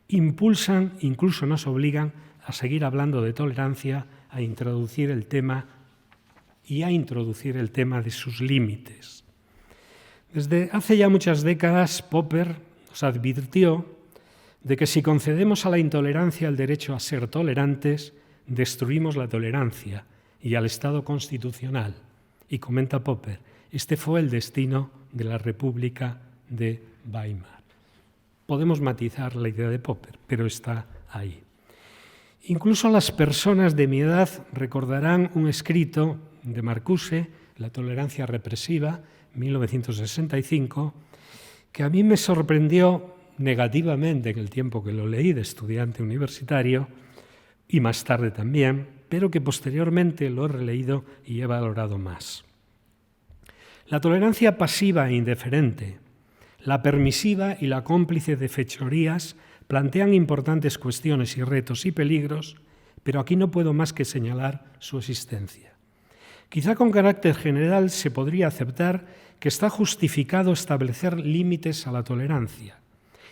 impulsan, incluso nos obligan a seguir hablando de tolerancia, a introducir el tema de sus límites. Desde hace ya muchas décadas, Popper nos advirtió de que si concedemos a la intolerancia el derecho a ser tolerantes, destruimos la tolerancia y al Estado constitucional. Y comenta Popper, este fue el destino de la República de Weimar. Podemos matizar la idea de Popper, pero está ahí. Incluso las personas de mi edad recordarán un escrito de Marcuse, La tolerancia represiva, 1965, que a mí me sorprendió negativamente en el tiempo que lo leí de estudiante universitario y más tarde también, pero que posteriormente lo he releído y he valorado más. La tolerancia pasiva e indiferente, la permisiva y la cómplice de fechorías plantean importantes cuestiones y retos y peligros, pero aquí no puedo más que señalar su existencia. Quizá con carácter general se podría aceptar que está justificado establecer límites a la tolerancia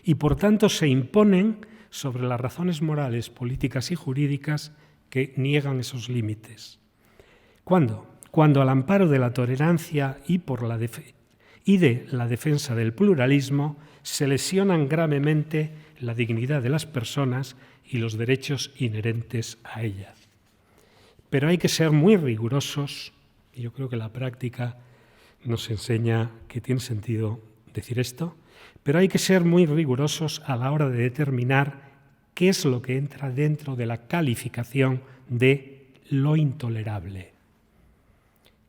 y por tanto se imponen sobre las razones morales, políticas y jurídicas que niegan esos límites. ¿Cuándo? Cuando al amparo de la tolerancia y de la defensa del pluralismo se lesionan gravemente la dignidad de las personas y los derechos inherentes a ellas. Pero hay que ser muy rigurosos, y yo creo que la práctica nos enseña que tiene sentido decir esto, pero hay que ser muy rigurosos a la hora de determinar qué es lo que entra dentro de la calificación de lo intolerable.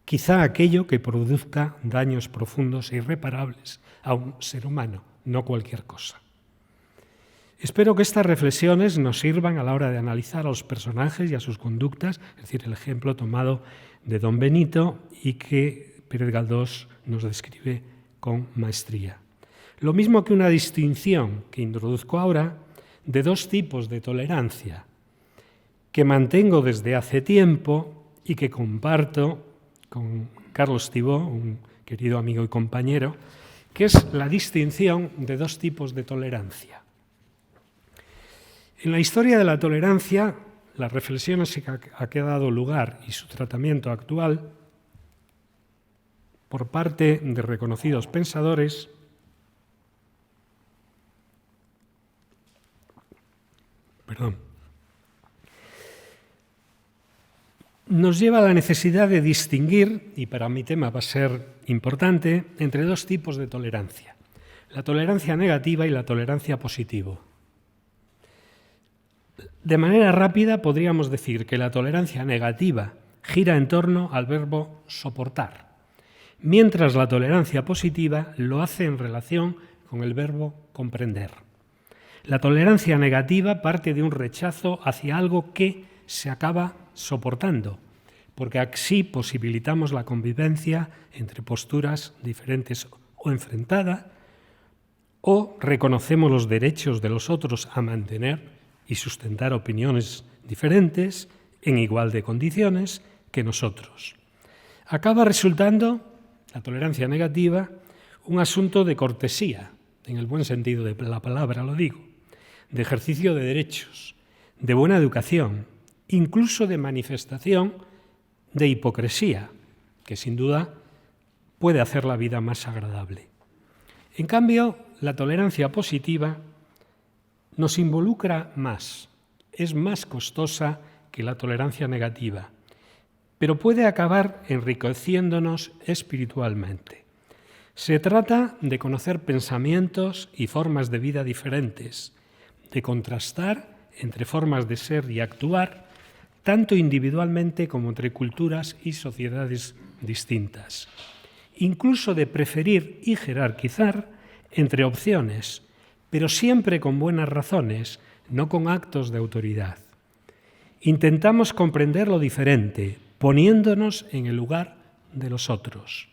Quizá aquello que produzca daños profundos e irreparables a un ser humano, no cualquier cosa. Espero que estas reflexiones nos sirvan a la hora de analizar a los personajes y a sus conductas, es decir, el ejemplo tomado de Don Benito y que Pérez Galdós nos describe con maestría. Lo mismo que una distinción que introduzco ahora de 2 tipos de tolerancia que mantengo desde hace tiempo y que comparto con Carlos Thibó, un querido amigo y compañero, que es la distinción de 2 tipos de tolerancia. En la historia de la tolerancia, las reflexiones a que ha dado lugar y su tratamiento actual por parte de reconocidos pensadores nos lleva a la necesidad de distinguir, y para mi tema va a ser importante, entre 2 tipos de tolerancia: la tolerancia negativa y la tolerancia positiva. De manera rápida podríamos decir que la tolerancia negativa gira en torno al verbo soportar, mientras la tolerancia positiva lo hace en relación con el verbo comprender. La tolerancia negativa parte de un rechazo hacia algo que se acaba soportando, porque así posibilitamos la convivencia entre posturas diferentes o enfrentadas, o reconocemos los derechos de los otros a mantener y sustentar opiniones diferentes en igual de condiciones que nosotros. Acaba resultando, la tolerancia negativa, un asunto de cortesía, en el buen sentido de la palabra lo digo, de ejercicio de derechos, de buena educación, incluso de manifestación de hipocresía, que sin duda puede hacer la vida más agradable. En cambio, la tolerancia positiva nos involucra más, es más costosa que la tolerancia negativa, pero puede acabar enriqueciéndonos espiritualmente. Se trata de conocer pensamientos y formas de vida diferentes, de contrastar entre formas de ser y actuar, tanto individualmente como entre culturas y sociedades distintas. Incluso de preferir y jerarquizar entre opciones, pero siempre con buenas razones, no con actos de autoridad. Intentamos comprender lo diferente, poniéndonos en el lugar de los otros.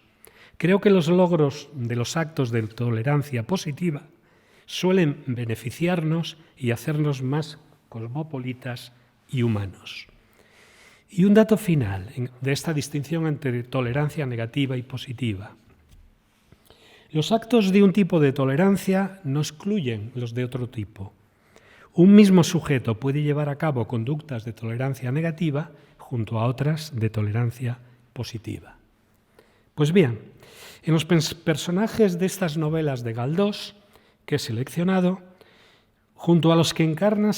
Creo que los logros de los actos de tolerancia positiva suelen beneficiarnos y hacernos más cosmopolitas y humanos. Y un dato final de esta distinción entre tolerancia negativa y positiva. Los actos de un tipo de tolerancia no excluyen los de otro tipo. Un mismo sujeto puede llevar a cabo conductas de tolerancia negativa junto a otras de tolerancia positiva. Pues bien, en los personajes de estas novelas de Galdós que he seleccionado, junto a los que encarnan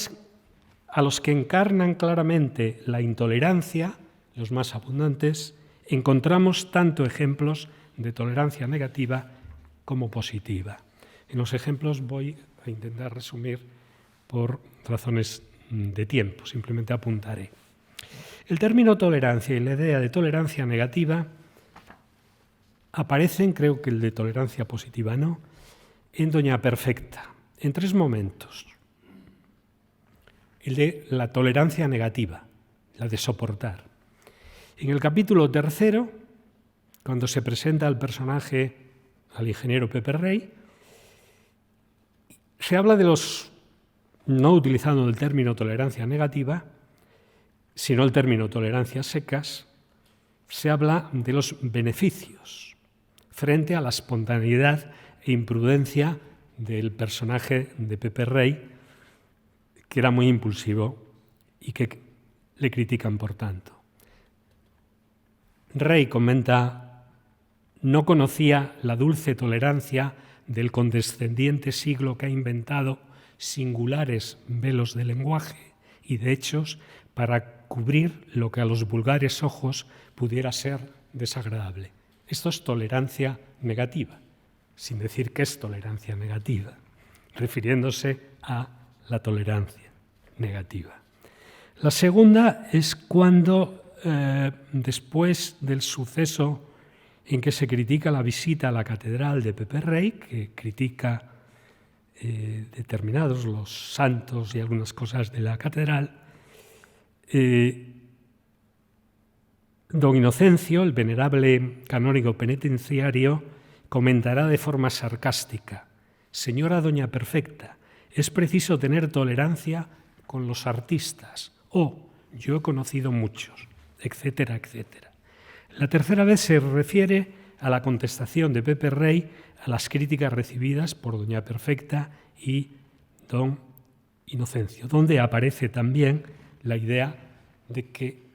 claramente la intolerancia, los más abundantes, encontramos tanto ejemplos de tolerancia negativa como positiva. En los ejemplos voy a intentar resumir por razones de tiempo, simplemente apuntaré. El término tolerancia y la idea de tolerancia negativa aparecen, creo que el de tolerancia positiva no, en Doña Perfecta, en 3 momentos. El de la tolerancia negativa, la de soportar. En el capítulo 3, cuando se presenta al personaje, al ingeniero Pepe Rey, se habla de los, no utilizando el término tolerancia negativa, sino el término tolerancia secas, se habla de los beneficios frente a la espontaneidad e imprudencia del personaje de Pepe Rey, que era muy impulsivo y que le critican por tanto. Rey comenta: no conocía la dulce tolerancia del condescendiente siglo que ha inventado singulares velos de lenguaje y de hechos para cubrir lo que a los vulgares ojos pudiera ser desagradable. Esto es tolerancia negativa, sin decir que es tolerancia negativa, refiriéndose a la tolerancia negativa. La segunda es cuando, después del suceso en que se critica la visita a la catedral de Pepe Rey, que critica determinados los santos y algunas cosas de la catedral, don Inocencio, el venerable canónigo penitenciario, comentará de forma sarcástica: señora Doña Perfecta, es preciso tener tolerancia con los artistas, yo he conocido muchos, etcétera, etcétera. La tercera vez se refiere a la contestación de Pepe Rey a las críticas recibidas por Doña Perfecta y don Inocencio, donde aparece también la idea de que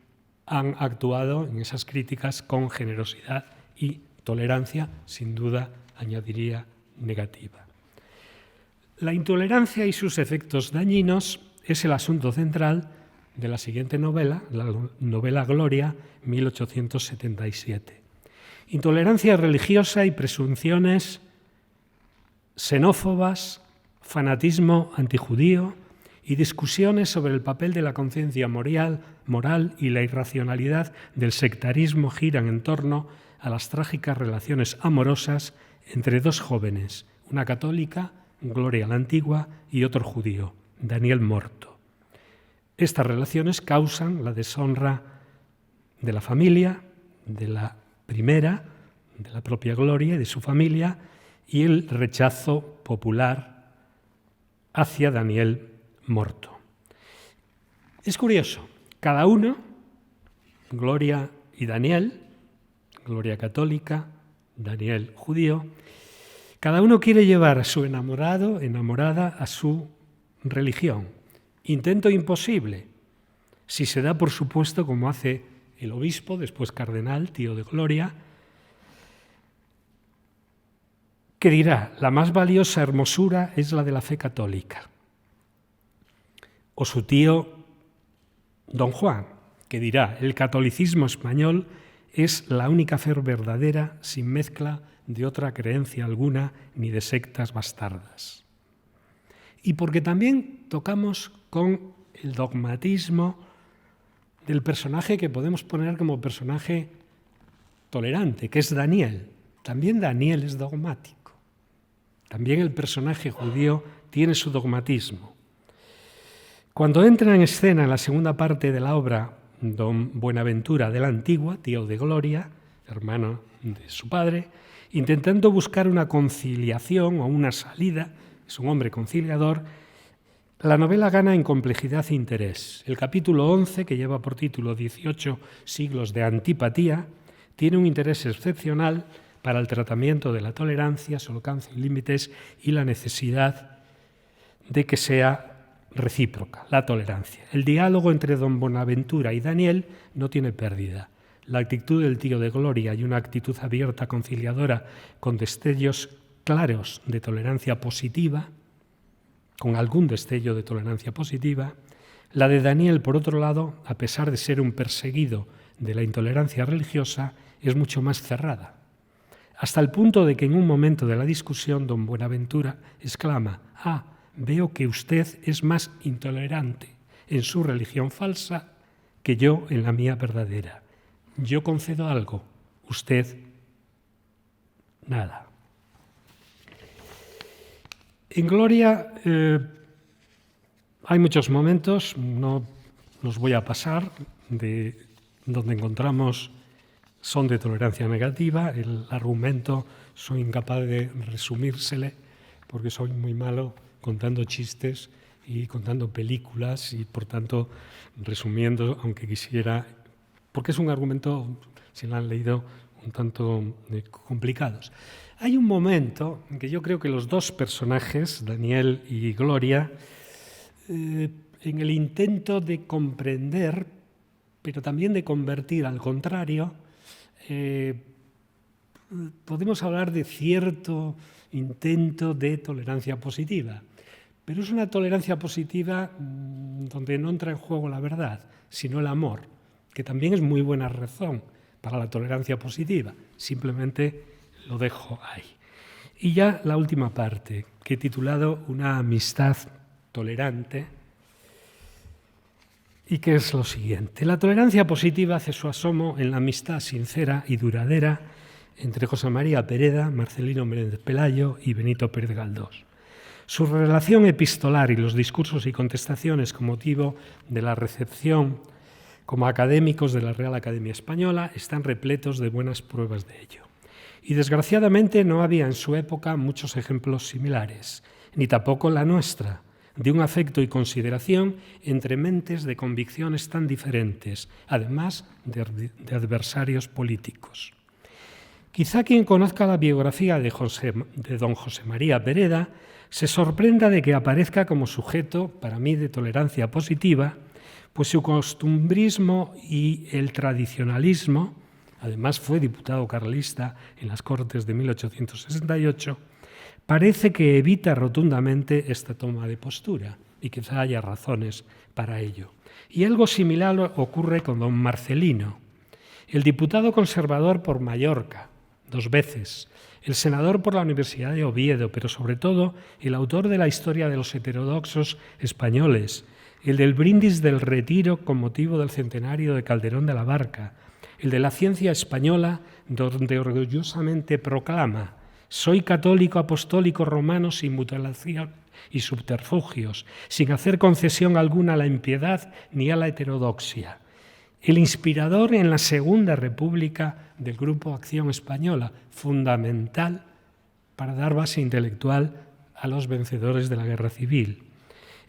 han actuado en esas críticas con generosidad y tolerancia, sin duda, añadiría, negativa. La intolerancia y sus efectos dañinos es el asunto central de la siguiente novela, la novela Gloria, 1877. Intolerancia religiosa y presunciones xenófobas, fanatismo antijudío y discusiones sobre el papel de la conciencia moral y la irracionalidad del sectarismo giran en torno a las trágicas relaciones amorosas entre 2 jóvenes, una católica, Gloria la Antigua, y otro judío, Daniel Morto. Estas relaciones causan la deshonra de la familia, de la primera, de la propia Gloria y de su familia, y el rechazo popular hacia Daniel Morto. Es curioso, cada uno, Gloria y Daniel, Gloria católica, Daniel judío, cada uno quiere llevar a su enamorado, enamorada, a su religión. Intento imposible, si se da por supuesto como hace el obispo, después cardenal, tío de Gloria, que dirá, la más valiosa hermosura es la de la fe católica. O su tío don Juan, que dirá, el catolicismo español es la única fe verdadera sin mezcla de otra creencia alguna ni de sectas bastardas. Y porque también tocamos con el dogmatismo del personaje que podemos poner como personaje tolerante, que es Daniel. También Daniel es dogmático. También el personaje judío tiene su dogmatismo. Cuando entra en escena en la segunda parte de la obra don Buenaventura de la Antigua, tío de Gloria, hermano de su padre, intentando buscar una conciliación o una salida, es un hombre conciliador, la novela gana en complejidad e interés. El capítulo 11, que lleva por título 18 siglos de antipatía, tiene un interés excepcional para el tratamiento de la tolerancia, su alcance y límites y la necesidad de que sea recíproca, la tolerancia. El diálogo entre don Buenaventura y Daniel no tiene pérdida. La actitud del tío de Gloria y una actitud abierta, conciliadora, con destellos claros de tolerancia positiva, con algún destello de tolerancia positiva. La de Daniel, por otro lado, a pesar de ser un perseguido de la intolerancia religiosa, es mucho más cerrada. Hasta el punto de que en un momento de la discusión don Buenaventura exclama: «Ah, veo que usted es más intolerante en su religión falsa que yo en la mía verdadera. Yo concedo algo, usted nada». En Gloria hay muchos momentos, no los voy a pasar, de donde encontramos son de tolerancia negativa. El argumento soy incapaz de resumírsele porque soy muy malo contando chistes y contando películas y, por tanto, resumiendo, aunque quisiera, porque es un argumento, si lo han leído, un tanto complicados. Hay un momento en que yo creo que los dos personajes, Daniel y Gloria, en el intento de comprender, pero también de convertir al contrario, podemos hablar de cierto intento de tolerancia positiva. Pero es una tolerancia positiva donde no entra en juego la verdad, sino el amor, que también es muy buena razón para la tolerancia positiva. Simplemente lo dejo ahí. Y ya la última parte, que he titulado Una amistad tolerante, y que es lo siguiente. La tolerancia positiva hace su asomo en la amistad sincera y duradera entre José María Pereda, Marcelino Menéndez Pelayo y Benito Pérez Galdós. Su relación epistolar y los discursos y contestaciones con motivo de la recepción como académicos de la Real Academia Española están repletos de buenas pruebas de ello. Y desgraciadamente no había en su época muchos ejemplos similares, ni tampoco en la nuestra, de un afecto y consideración entre mentes de convicciones tan diferentes, además de adversarios políticos. Quizá quien conozca la biografía de don José María Pereda se sorprenda de que aparezca como sujeto, para mí, de tolerancia positiva, pues su costumbrismo y el tradicionalismo, además fue diputado carlista en las Cortes de 1868, parece que evita rotundamente esta toma de postura, y quizá haya razones para ello. Y algo similar ocurre con don Marcelino, el diputado conservador por Mallorca, 2 veces, el senador por la Universidad de Oviedo, pero sobre todo el autor de la historia de los heterodoxos españoles, el del brindis del retiro con motivo del centenario de Calderón de la Barca, el de la ciencia española, donde orgullosamente proclama: «Soy católico apostólico romano sin mutilación y subterfugios, sin hacer concesión alguna a la impiedad ni a la heterodoxia». el inspirador en la Segunda República del Grupo Acción Española, fundamental para dar base intelectual a los vencedores de la Guerra Civil.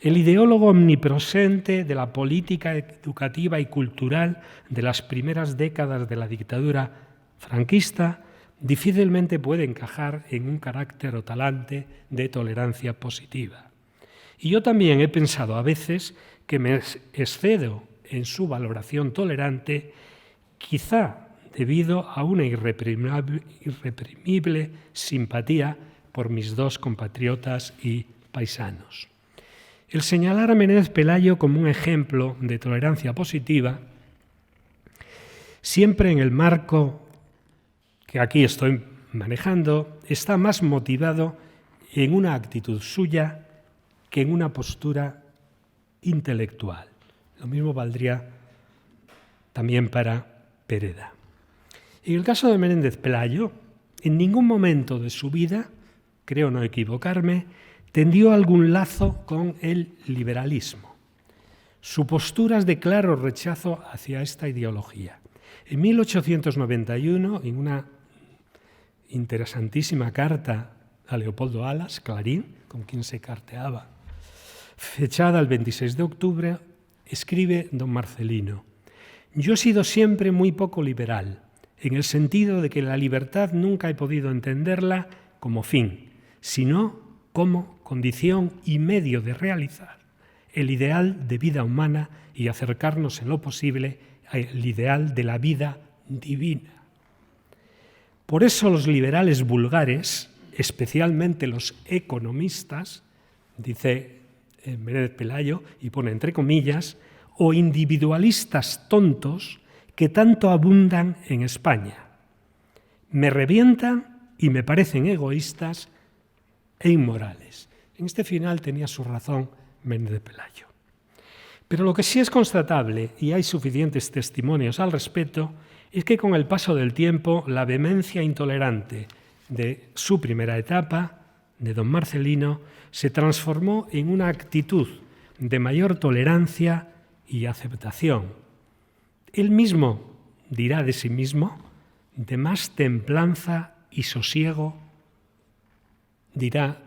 El ideólogo omnipresente de la política educativa y cultural de las primeras décadas de la dictadura franquista difícilmente puede encajar en un carácter o talante de tolerancia positiva. Y yo también he pensado a veces que me excedo en su valoración tolerante, quizá debido a una irreprimible simpatía por mis dos compatriotas y paisanos. El señalar a Menéndez Pelayo como un ejemplo de tolerancia positiva, siempre en el marco que aquí estoy manejando, está más motivado en una actitud suya que en una postura intelectual. Lo mismo valdría también para Pereda. En el caso de Menéndez Pelayo, en ningún momento de su vida, creo no equivocarme, tendió algún lazo con el liberalismo. Su postura es de claro rechazo hacia esta ideología. En 1891, en una interesantísima carta a Leopoldo Alas, Clarín, con quien se carteaba, fechada el 26 de octubre, escribe don Marcelino: «Yo he sido siempre muy poco liberal, en el sentido de que la libertad nunca he podido entenderla como fin, sino como condición y medio de realizar el ideal de vida humana y acercarnos en lo posible al ideal de la vida divina. Por eso los liberales vulgares, especialmente los economistas, dice Menéndez Pelayo, y pone entre comillas, o individualistas tontos que tanto abundan en España, me revientan y me parecen egoístas e inmorales». En este final tenía su razón Menéndez Pelayo. Pero lo que sí es constatable, y hay suficientes testimonios al respecto, es que con el paso del tiempo la vehemencia intolerante de su primera etapa, de don Marcelino, se transformó en una actitud de mayor tolerancia y aceptación. Él mismo dirá de sí mismo, de más templanza y sosiego, dirá,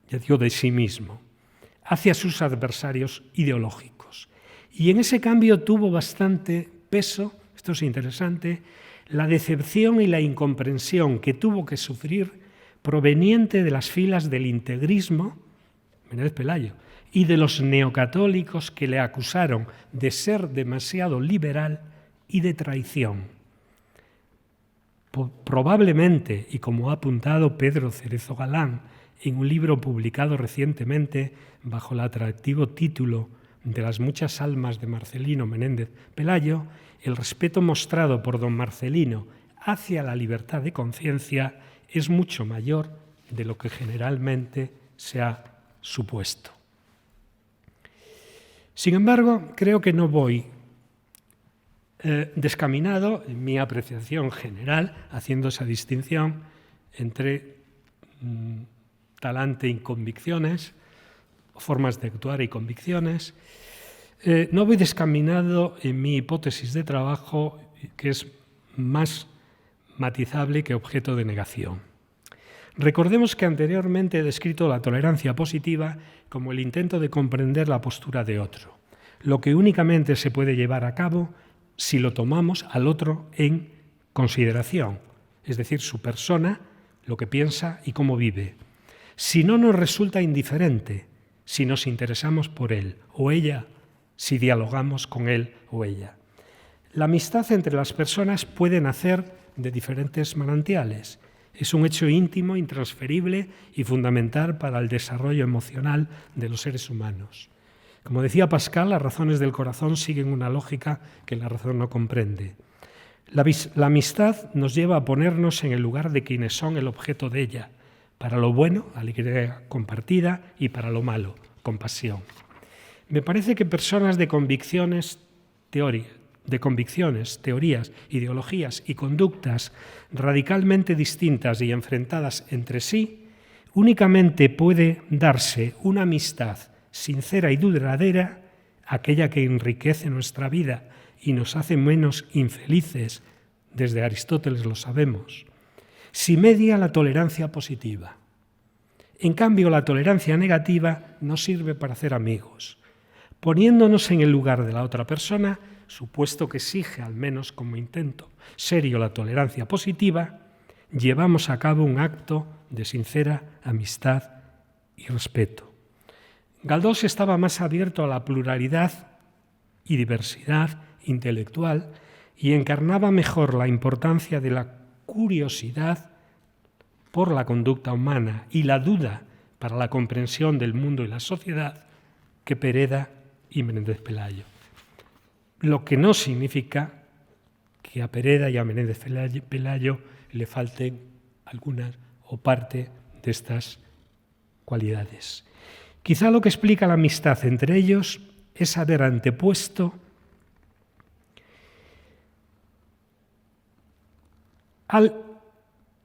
ya digo, de sí mismo, hacia sus adversarios ideológicos. Y en ese cambio tuvo bastante peso, esto es interesante, la decepción y la incomprensión que tuvo que sufrir proveniente de las filas del integrismo, Menéndez Pelayo, y de los neocatólicos que le acusaron de ser demasiado liberal y de traición. Probablemente, y como ha apuntado Pedro Cerezo Galán en un libro publicado recientemente bajo el atractivo título de Las muchas almas de Marcelino Menéndez Pelayo, el respeto mostrado por don Marcelino hacia la libertad de conciencia es mucho mayor de lo que generalmente se ha supuesto. Sin embargo, creo que no voy descaminado en mi apreciación general, haciendo esa distinción entre talante y convicciones, formas de actuar y convicciones. No voy descaminado en mi hipótesis de trabajo, que es más matizable que objeto de negación. Recordemos que anteriormente he descrito la tolerancia positiva como el intento de comprender la postura de otro, lo que únicamente se puede llevar a cabo si lo tomamos al otro en consideración, es decir, su persona, lo que piensa y cómo vive. Si no nos resulta indiferente, si nos interesamos por él o ella, si dialogamos con él o ella. La amistad entre las personas puede nacer de diferentes manantiales. Es un hecho íntimo, intransferible y fundamental para el desarrollo emocional de los seres humanos. Como decía Pascal, las razones del corazón siguen una lógica que la razón no comprende. La amistad nos lleva a ponernos en el lugar de quienes son el objeto de ella, para lo bueno, alegría compartida, y para lo malo, compasión. Me parece que personas de convicciones, teorías, ideologías y conductas radicalmente distintas y enfrentadas entre sí, únicamente puede darse una amistad sincera y duradera, aquella que enriquece nuestra vida y nos hace menos infelices, desde Aristóteles lo sabemos, si media la tolerancia positiva. En cambio, la tolerancia negativa no sirve para hacer amigos. Poniéndonos en el lugar de la otra persona, supuesto que exige, al menos como intento serio, la tolerancia positiva, llevamos a cabo un acto de sincera amistad y respeto. Galdós estaba más abierto a la pluralidad y diversidad intelectual y encarnaba mejor la importancia de la curiosidad por la conducta humana y la duda para la comprensión del mundo y la sociedad que Pereda y Menéndez Pelayo. Lo que no significa que a Pereda y a Menéndez Pelayo le falten algunas o parte de estas cualidades. Quizá lo que explica la amistad entre ellos es haber antepuesto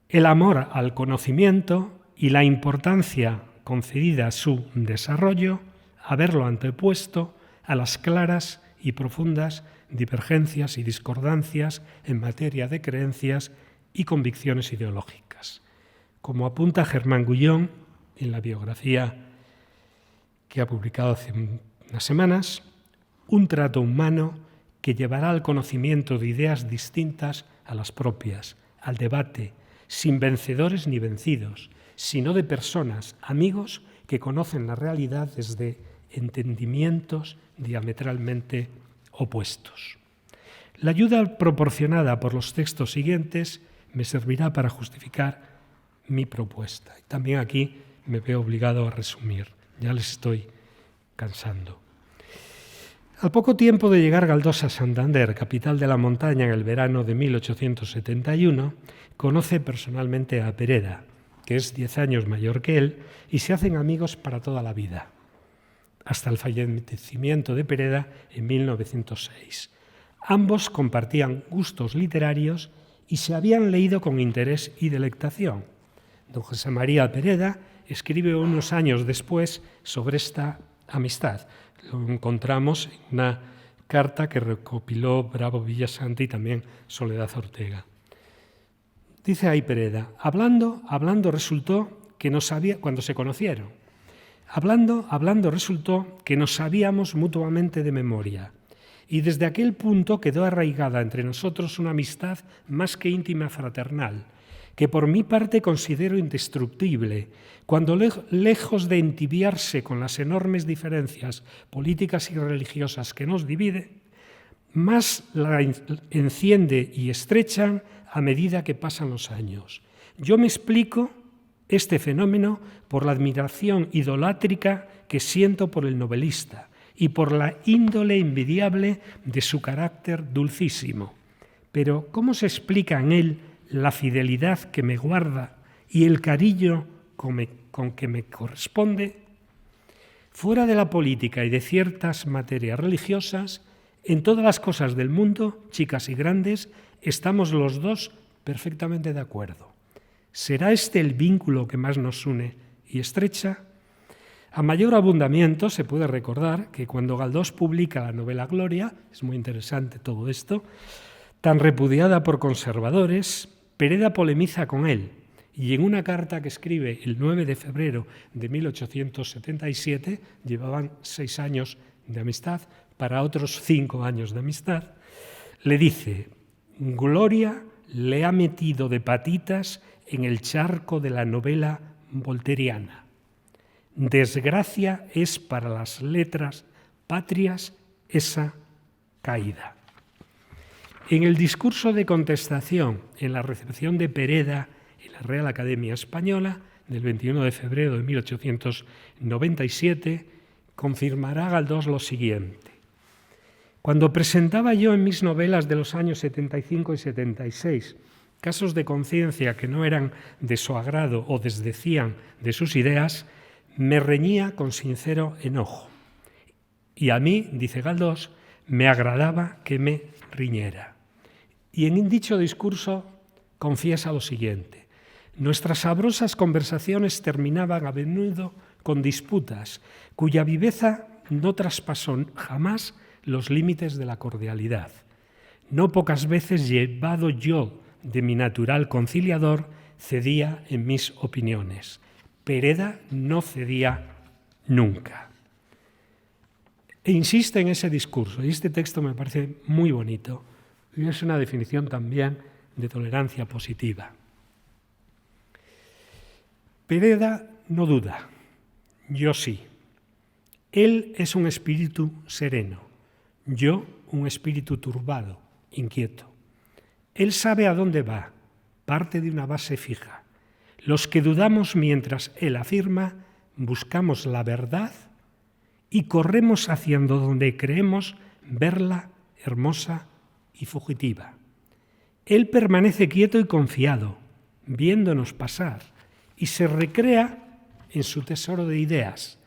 el amor al conocimiento y la importancia concedida a su desarrollo, haberlo antepuesto a las claras y profundas divergencias y discordancias en materia de creencias y convicciones ideológicas. Como apunta Germán Gullón en la biografía que ha publicado hace unas semanas, un trato humano que llevará al conocimiento de ideas distintas a las propias, al debate, sin vencedores ni vencidos, sino de personas, amigos, que conocen la realidad desde entendimientos diametralmente opuestos. La ayuda proporcionada por los textos siguientes me servirá para justificar mi propuesta. Y también aquí me veo obligado a resumir, ya les estoy cansando. Al poco tiempo de llegar Galdós a Santander, capital de la montaña, en el verano de 1871, conoce personalmente a Pereda, que es 10 años mayor que él, y se hacen amigos para toda la vida, hasta el fallecimiento de Pereda en 1906. Ambos compartían gustos literarios y se habían leído con interés y delectación. Don José María Pereda escribe unos años después sobre esta amistad. Lo encontramos en una carta que recopiló Bravo Villasante y también Soledad Ortega. Dice ahí Pereda, hablando resultó que no sabía, cuando se conocieron, hablando resultó que nos sabíamos mutuamente de memoria. Y desde aquel punto quedó arraigada entre nosotros una amistad más que íntima fraternal, que por mi parte considero indestructible, cuando lejos de entibiarse con las enormes diferencias políticas y religiosas que nos dividen, más la enciende y estrechan a medida que pasan los años. Yo me explico este fenómeno por la admiración idolátrica que siento por el novelista y por la índole envidiable de su carácter dulcísimo. Pero, ¿cómo se explica en él la fidelidad que me guarda y el cariño con que me corresponde? Fuera de la política y de ciertas materias religiosas, en todas las cosas del mundo, chicas y grandes, estamos los dos perfectamente de acuerdo. ¿Será este el vínculo que más nos une y estrecha? A mayor abundamiento se puede recordar que cuando Galdós publica la novela Gloria, es muy interesante todo esto, tan repudiada por conservadores, Pereda polemiza con él y en una carta que escribe el 9 de febrero de 1877, llevaban 6 años de amistad, para otros 5 años de amistad, le dice: Gloria le ha metido de patitas en el charco de la novela volteriana. Desgracia es para las letras patrias esa caída. En el discurso de contestación en la recepción de Pereda en la Real Academia Española del 21 de febrero de 1897, confirmará Galdós lo siguiente. Cuando presentaba yo en mis novelas de los años 75 y 76 casos de conciencia que no eran de su agrado o desdecían de sus ideas, me reñía con sincero enojo. Y a mí, dice Galdós, me agradaba que me riñera. Y en dicho discurso confiesa lo siguiente: nuestras sabrosas conversaciones terminaban a menudo con disputas, cuya viveza no traspasó jamás los límites de la cordialidad. No pocas veces, llevado yo de mi natural conciliador, cedía en mis opiniones. Pereda no cedía nunca. E insiste en ese discurso, y este texto me parece muy bonito, y es una definición también de tolerancia positiva. Pereda no duda, yo sí. Él es un espíritu sereno, yo un espíritu turbado, inquieto. Él sabe a dónde va, parte de una base fija. Los que dudamos mientras él afirma, buscamos la verdad y corremos hacia donde creemos verla hermosa y fugitiva. Él permanece quieto y confiado, viéndonos pasar, y se recrea en su tesoro de ideas,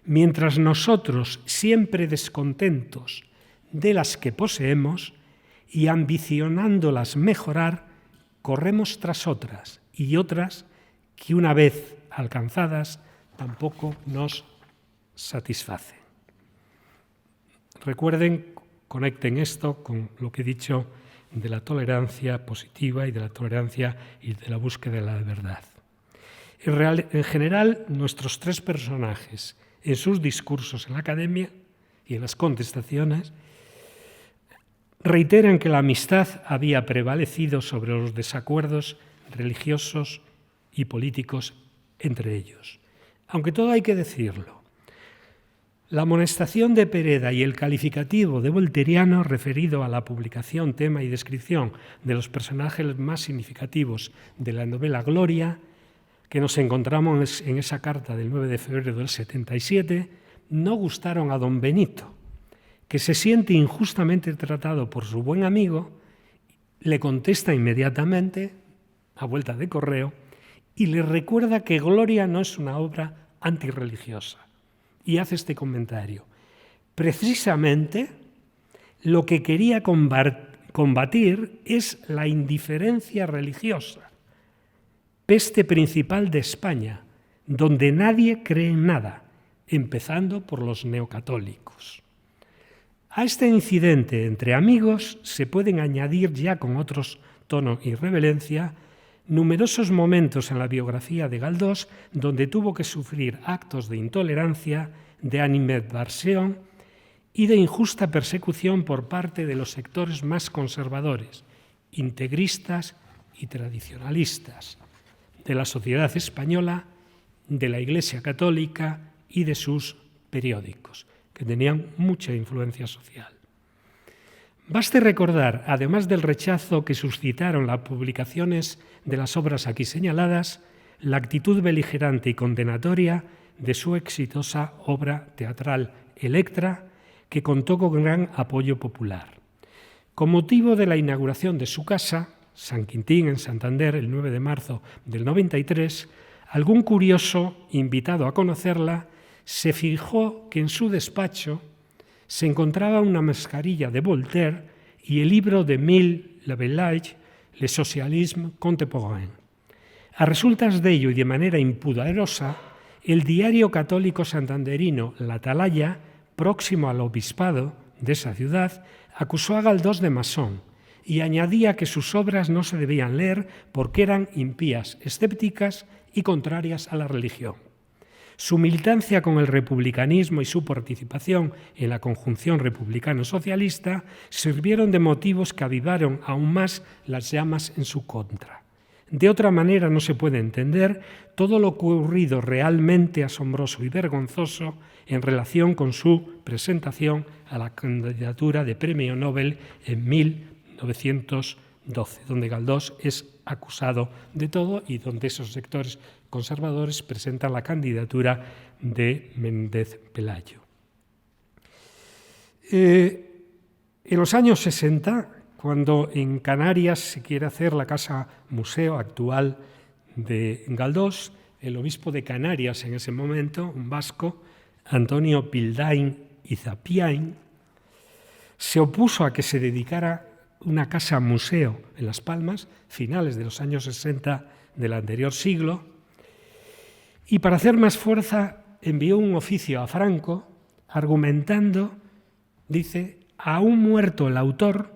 mientras nosotros, siempre descontentos de las que poseemos y ambicionándolas mejorar, corremos tras otras y otras que una vez alcanzadas tampoco nos satisfacen. Recuerden, conecten esto con lo que he dicho de la tolerancia positiva y de la tolerancia y de la búsqueda de la verdad. En general, nuestros tres personajes, en sus discursos en la academia y en las contestaciones, reiteran que la amistad había prevalecido sobre los desacuerdos religiosos y políticos entre ellos. Aunque todo hay que decirlo, la amonestación de Pereda y el calificativo de volteriano referido a la publicación, tema y descripción de los personajes más significativos de la novela Gloria, que nos encontramos en esa carta del 9 de febrero del 77, no gustaron a don Benito, que se siente injustamente tratado por su buen amigo, le contesta inmediatamente, a vuelta de correo, y le recuerda que Gloria no es una obra antirreligiosa. Y hace este comentario. Precisamente lo que quería combatir es la indiferencia religiosa, peste principal de España, donde nadie cree en nada, empezando por los neocatólicos. A este incidente entre amigos se pueden añadir, ya con otros tonos y irreverencia, numerosos momentos en la biografía de Galdós donde tuvo que sufrir actos de intolerancia, de animadversión y de injusta persecución por parte de los sectores más conservadores, integristas y tradicionalistas de la sociedad española, de la Iglesia Católica y de sus periódicos, que tenían mucha influencia social. Baste recordar, además del rechazo que suscitaron las publicaciones de las obras aquí señaladas, la actitud beligerante y condenatoria de su exitosa obra teatral Electra, que contó con gran apoyo popular. Con motivo de la inauguración de su casa, San Quintín, en Santander, el 9 de marzo del 93, algún curioso invitado a conocerla se fijó que en su despacho se encontraba una mascarilla de Voltaire y el libro de Émile Laveillage, Le Socialisme Contemporain. A resultas de ello y de manera impudorosa, el diario católico santanderino La Atalaya, próximo al obispado de esa ciudad, acusó a Galdós de masón y añadía que sus obras no se debían leer porque eran impías, escépticas y contrarias a la religión. Su militancia con el republicanismo y su participación en la conjunción republicano-socialista sirvieron de motivos que avivaron aún más las llamas en su contra. De otra manera no se puede entender todo lo ocurrido realmente asombroso y vergonzoso en relación con su presentación a la candidatura de Premio Nobel en 1912, donde Galdós es acusado de todo y donde esos sectores conservadores presentan la candidatura de Méndez Pelayo. En los años 60, cuando en Canarias se quiere hacer la casa museo actual de Galdós, el obispo de Canarias en ese momento, un vasco, Antonio Pildain y Zapiain, se opuso a que se dedicara una casa museo en Las Palmas, finales de los años 60 del anterior siglo, y para hacer más fuerza envió un oficio a Franco argumentando, dice, aún muerto el autor,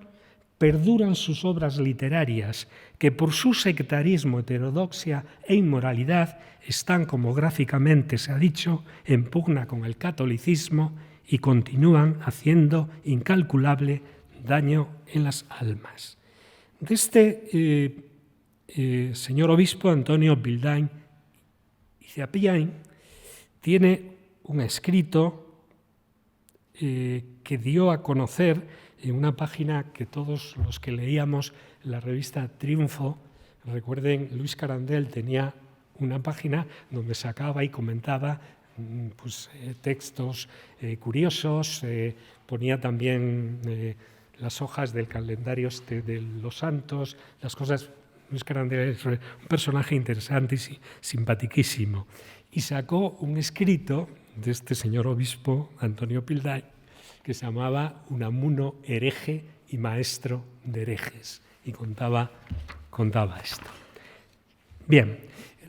perduran sus obras literarias, que por su sectarismo, heterodoxia e inmoralidad están, como gráficamente se ha dicho, en pugna con el catolicismo y continúan haciendo incalculable daño en las almas. De este señor obispo, Antonio Bildain y Ciapiain, tiene un escrito que dio a conocer en una página que todos los que leíamos la revista Triunfo, recuerden, Luis Carandel tenía una página donde sacaba y comentaba textos curiosos, ponía también las hojas del calendario de los santos, las cosas. Luis Carandel es un personaje interesante y simpaticísimo. Y sacó un escrito de este señor obispo, Antonio Bildain, que se llamaba Unamuno hereje y maestro de herejes, y contaba esto. Bien,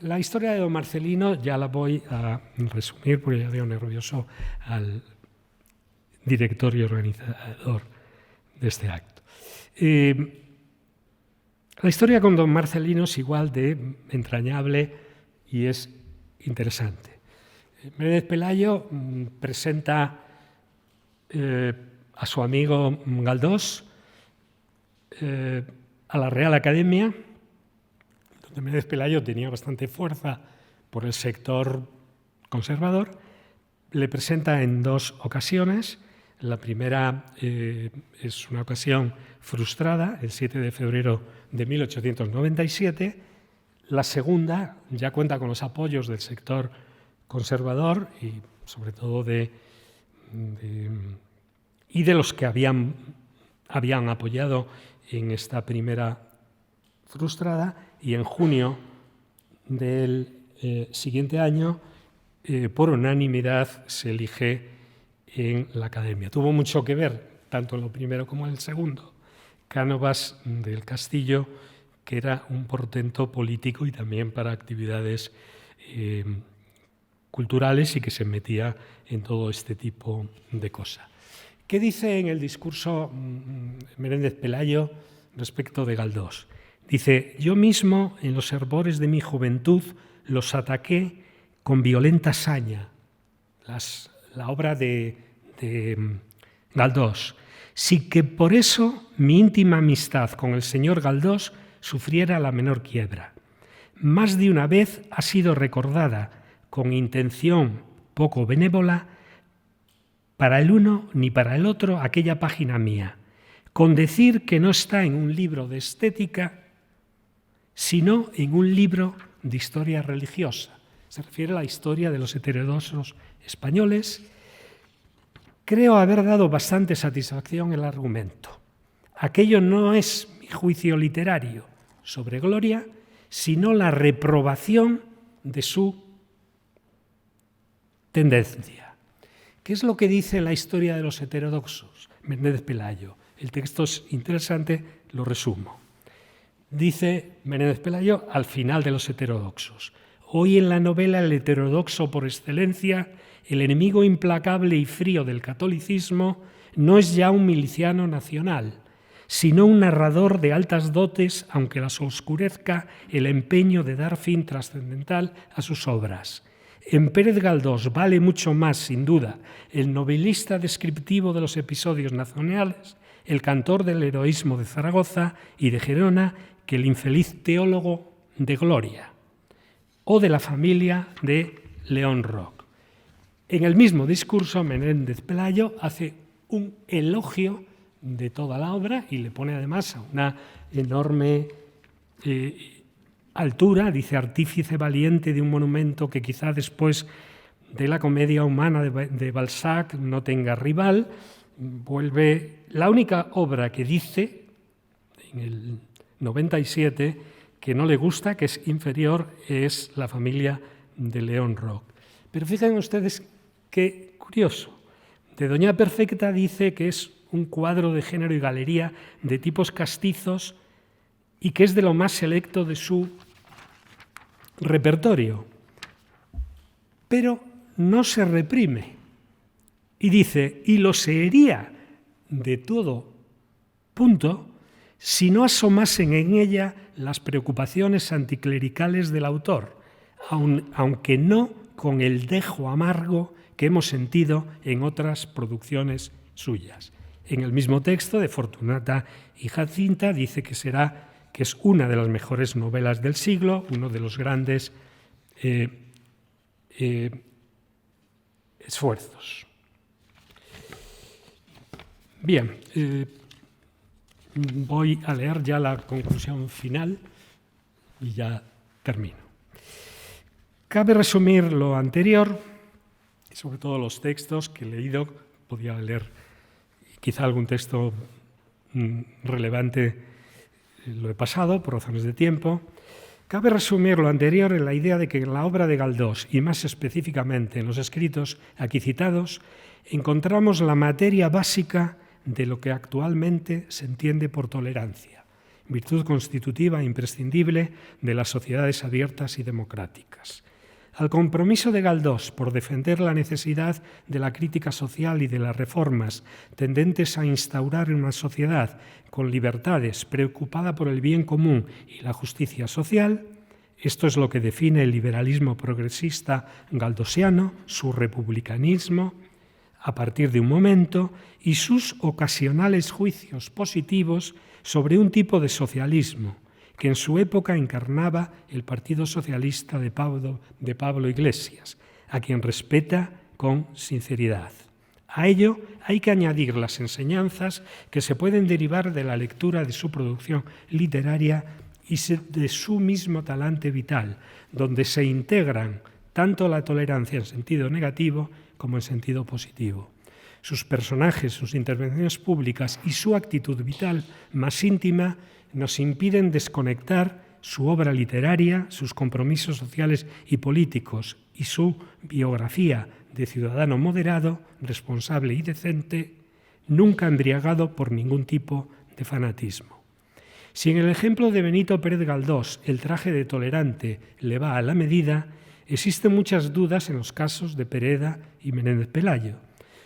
la historia de don Marcelino ya la voy a resumir porque ya veo nervioso al director y organizador de este acto. La historia con don Marcelino es igual de entrañable y es interesante. Menéndez Pelayo presenta a su amigo Galdós a la Real Academia, donde Menéndez Pelayo tenía bastante fuerza por el sector conservador. Le presenta en 2 ocasiones. La primera es una ocasión frustrada, el 7 de febrero de 1897. La segunda ya cuenta con los apoyos del sector conservador y sobre todo de los que habían apoyado en esta primera frustrada, y en junio del siguiente año, por unanimidad, se elige en la Academia. Tuvo mucho que ver, tanto en lo primero como en el segundo, Cánovas del Castillo, que era un portento político y también para actividades culturales, y que se metía en todo este tipo de cosas. ¿Qué dice en el discurso Menéndez Pelayo respecto de Galdós? Dice: yo mismo en los hervores de mi juventud los ataqué con violenta saña, la obra de Galdós, sin que por eso mi íntima amistad con el señor Galdós sufriera la menor quiebra. Más de una vez ha sido recordada con intención poco benévola para el uno ni para el otro aquella página mía, con decir que no está en un libro de estética, sino en un libro de historia religiosa. Se refiere a la historia de los heterodoxos españoles. Creo haber dado bastante satisfacción el argumento. Aquello no es mi juicio literario sobre Gloria, sino la reprobación de su tendencia. ¿Qué es lo que dice la historia de los heterodoxos? Menéndez Pelayo. El texto es interesante, lo resumo. Dice Menéndez Pelayo al final de los heterodoxos: hoy en la novela el heterodoxo por excelencia, el enemigo implacable y frío del catolicismo, no es ya un miliciano nacional, sino un narrador de altas dotes, aunque las oscurezca el empeño de dar fin trascendental a sus obras. En Pérez Galdós vale mucho más, sin duda, el novelista descriptivo de los episodios nacionales, el cantor del heroísmo de Zaragoza y de Gerona, que el infeliz teólogo de Gloria, o de la familia de León Roch. En el mismo discurso, Menéndez Pelayo hace un elogio de toda la obra y le pone además a una enorme altura. Dice: artífice valiente de un monumento que quizá después de la comedia humana de Balzac no tenga rival. Vuelve la única obra que dice en el 97 que no le gusta, que es inferior, es La familia de León Roch. Pero fíjense ustedes qué curioso. De Doña Perfecta dice que es un cuadro de género y galería de tipos castizos y que es de lo más selecto de su repertorio. Pero no se reprime y dice: y lo sería de todo punto si no asomasen en ella las preocupaciones anticlericales del autor, aunque no con el dejo amargo que hemos sentido en otras producciones suyas. En el mismo texto de Fortunata y Jacinta dice que es una de las mejores novelas del siglo, uno de los grandes esfuerzos. Bien, voy a leer ya la conclusión final y ya termino. Cabe resumir lo anterior, sobre todo los textos que he leído, podía leer quizá algún texto relevante, lo he pasado por razones de tiempo. Cabe resumir lo anterior en la idea de que en la obra de Galdós, y más específicamente en los escritos aquí citados, encontramos la materia básica de lo que actualmente se entiende por tolerancia, virtud constitutiva e imprescindible de las sociedades abiertas y democráticas. Al compromiso de Galdós por defender la necesidad de la crítica social y de las reformas tendentes a instaurar una sociedad con libertades, preocupada por el bien común y la justicia social, esto es lo que define el liberalismo progresista galdosiano, su republicanismo, a partir de un momento, y sus ocasionales juicios positivos sobre un tipo de socialismo que en su época encarnaba el Partido Socialista de Pablo Iglesias, a quien respeta con sinceridad. A ello hay que añadir las enseñanzas que se pueden derivar de la lectura de su producción literaria y de su mismo talante vital, donde se integran tanto la tolerancia en sentido negativo como en sentido positivo. Sus personajes, sus intervenciones públicas y su actitud vital más íntima nos impiden desconectar su obra literaria, sus compromisos sociales y políticos y su biografía de ciudadano moderado, responsable y decente, nunca embriagado por ningún tipo de fanatismo. Si en el ejemplo de Benito Pérez Galdós el traje de tolerante le va a la medida, existen muchas dudas en los casos de Pereda y Menéndez Pelayo.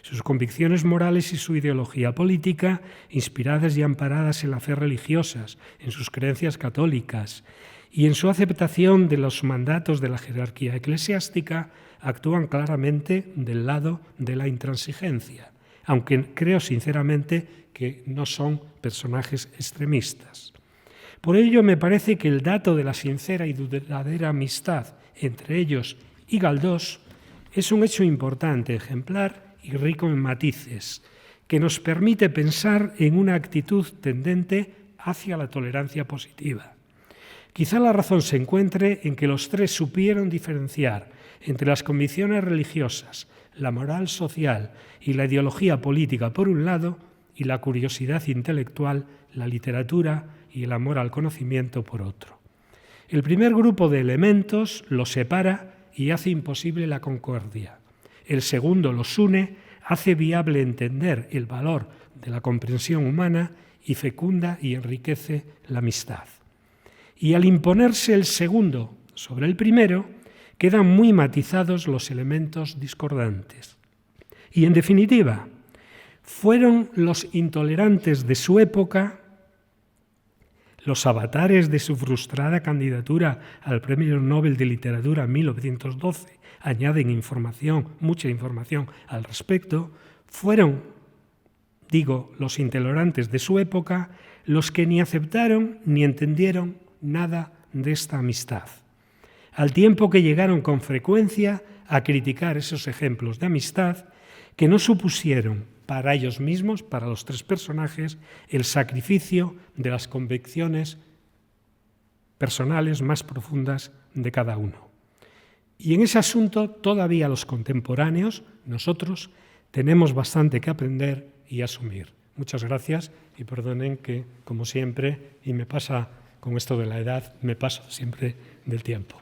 Sus convicciones morales y su ideología política, inspiradas y amparadas en la fe religiosas, en sus creencias católicas y en su aceptación de los mandatos de la jerarquía eclesiástica, actúan claramente del lado de la intransigencia, aunque creo sinceramente que no son personajes extremistas. Por ello me parece que el dato de la sincera y duradera amistad entre ellos y Galdós es un hecho importante, ejemplar y rico en matices, que nos permite pensar en una actitud tendente hacia la tolerancia positiva. Quizá la razón se encuentre en que los tres supieron diferenciar entre las convicciones religiosas, la moral social y la ideología política por un lado, y la curiosidad intelectual, la literatura y el amor al conocimiento por otro. El primer grupo de elementos los separa y hace imposible la concordia. El segundo los une, hace viable entender el valor de la comprensión humana y fecunda y enriquece la amistad. Y al imponerse el segundo sobre el primero, quedan muy matizados los elementos discordantes. Y en definitiva, fueron los intolerantes de su época, los avatares de su frustrada candidatura al Premio Nobel de Literatura en 1912, añaden mucha información al respecto, fueron, los intolerantes de su época, los que ni aceptaron ni entendieron nada de esta amistad, al tiempo que llegaron con frecuencia a criticar esos ejemplos de amistad que no supusieron para ellos mismos, para los tres personajes, el sacrificio de las convicciones personales más profundas de cada uno. Y en ese asunto todavía los contemporáneos, nosotros, tenemos bastante que aprender y asumir. Muchas gracias y perdonen que, como siempre, y me pasa con esto de la edad, me paso siempre del tiempo.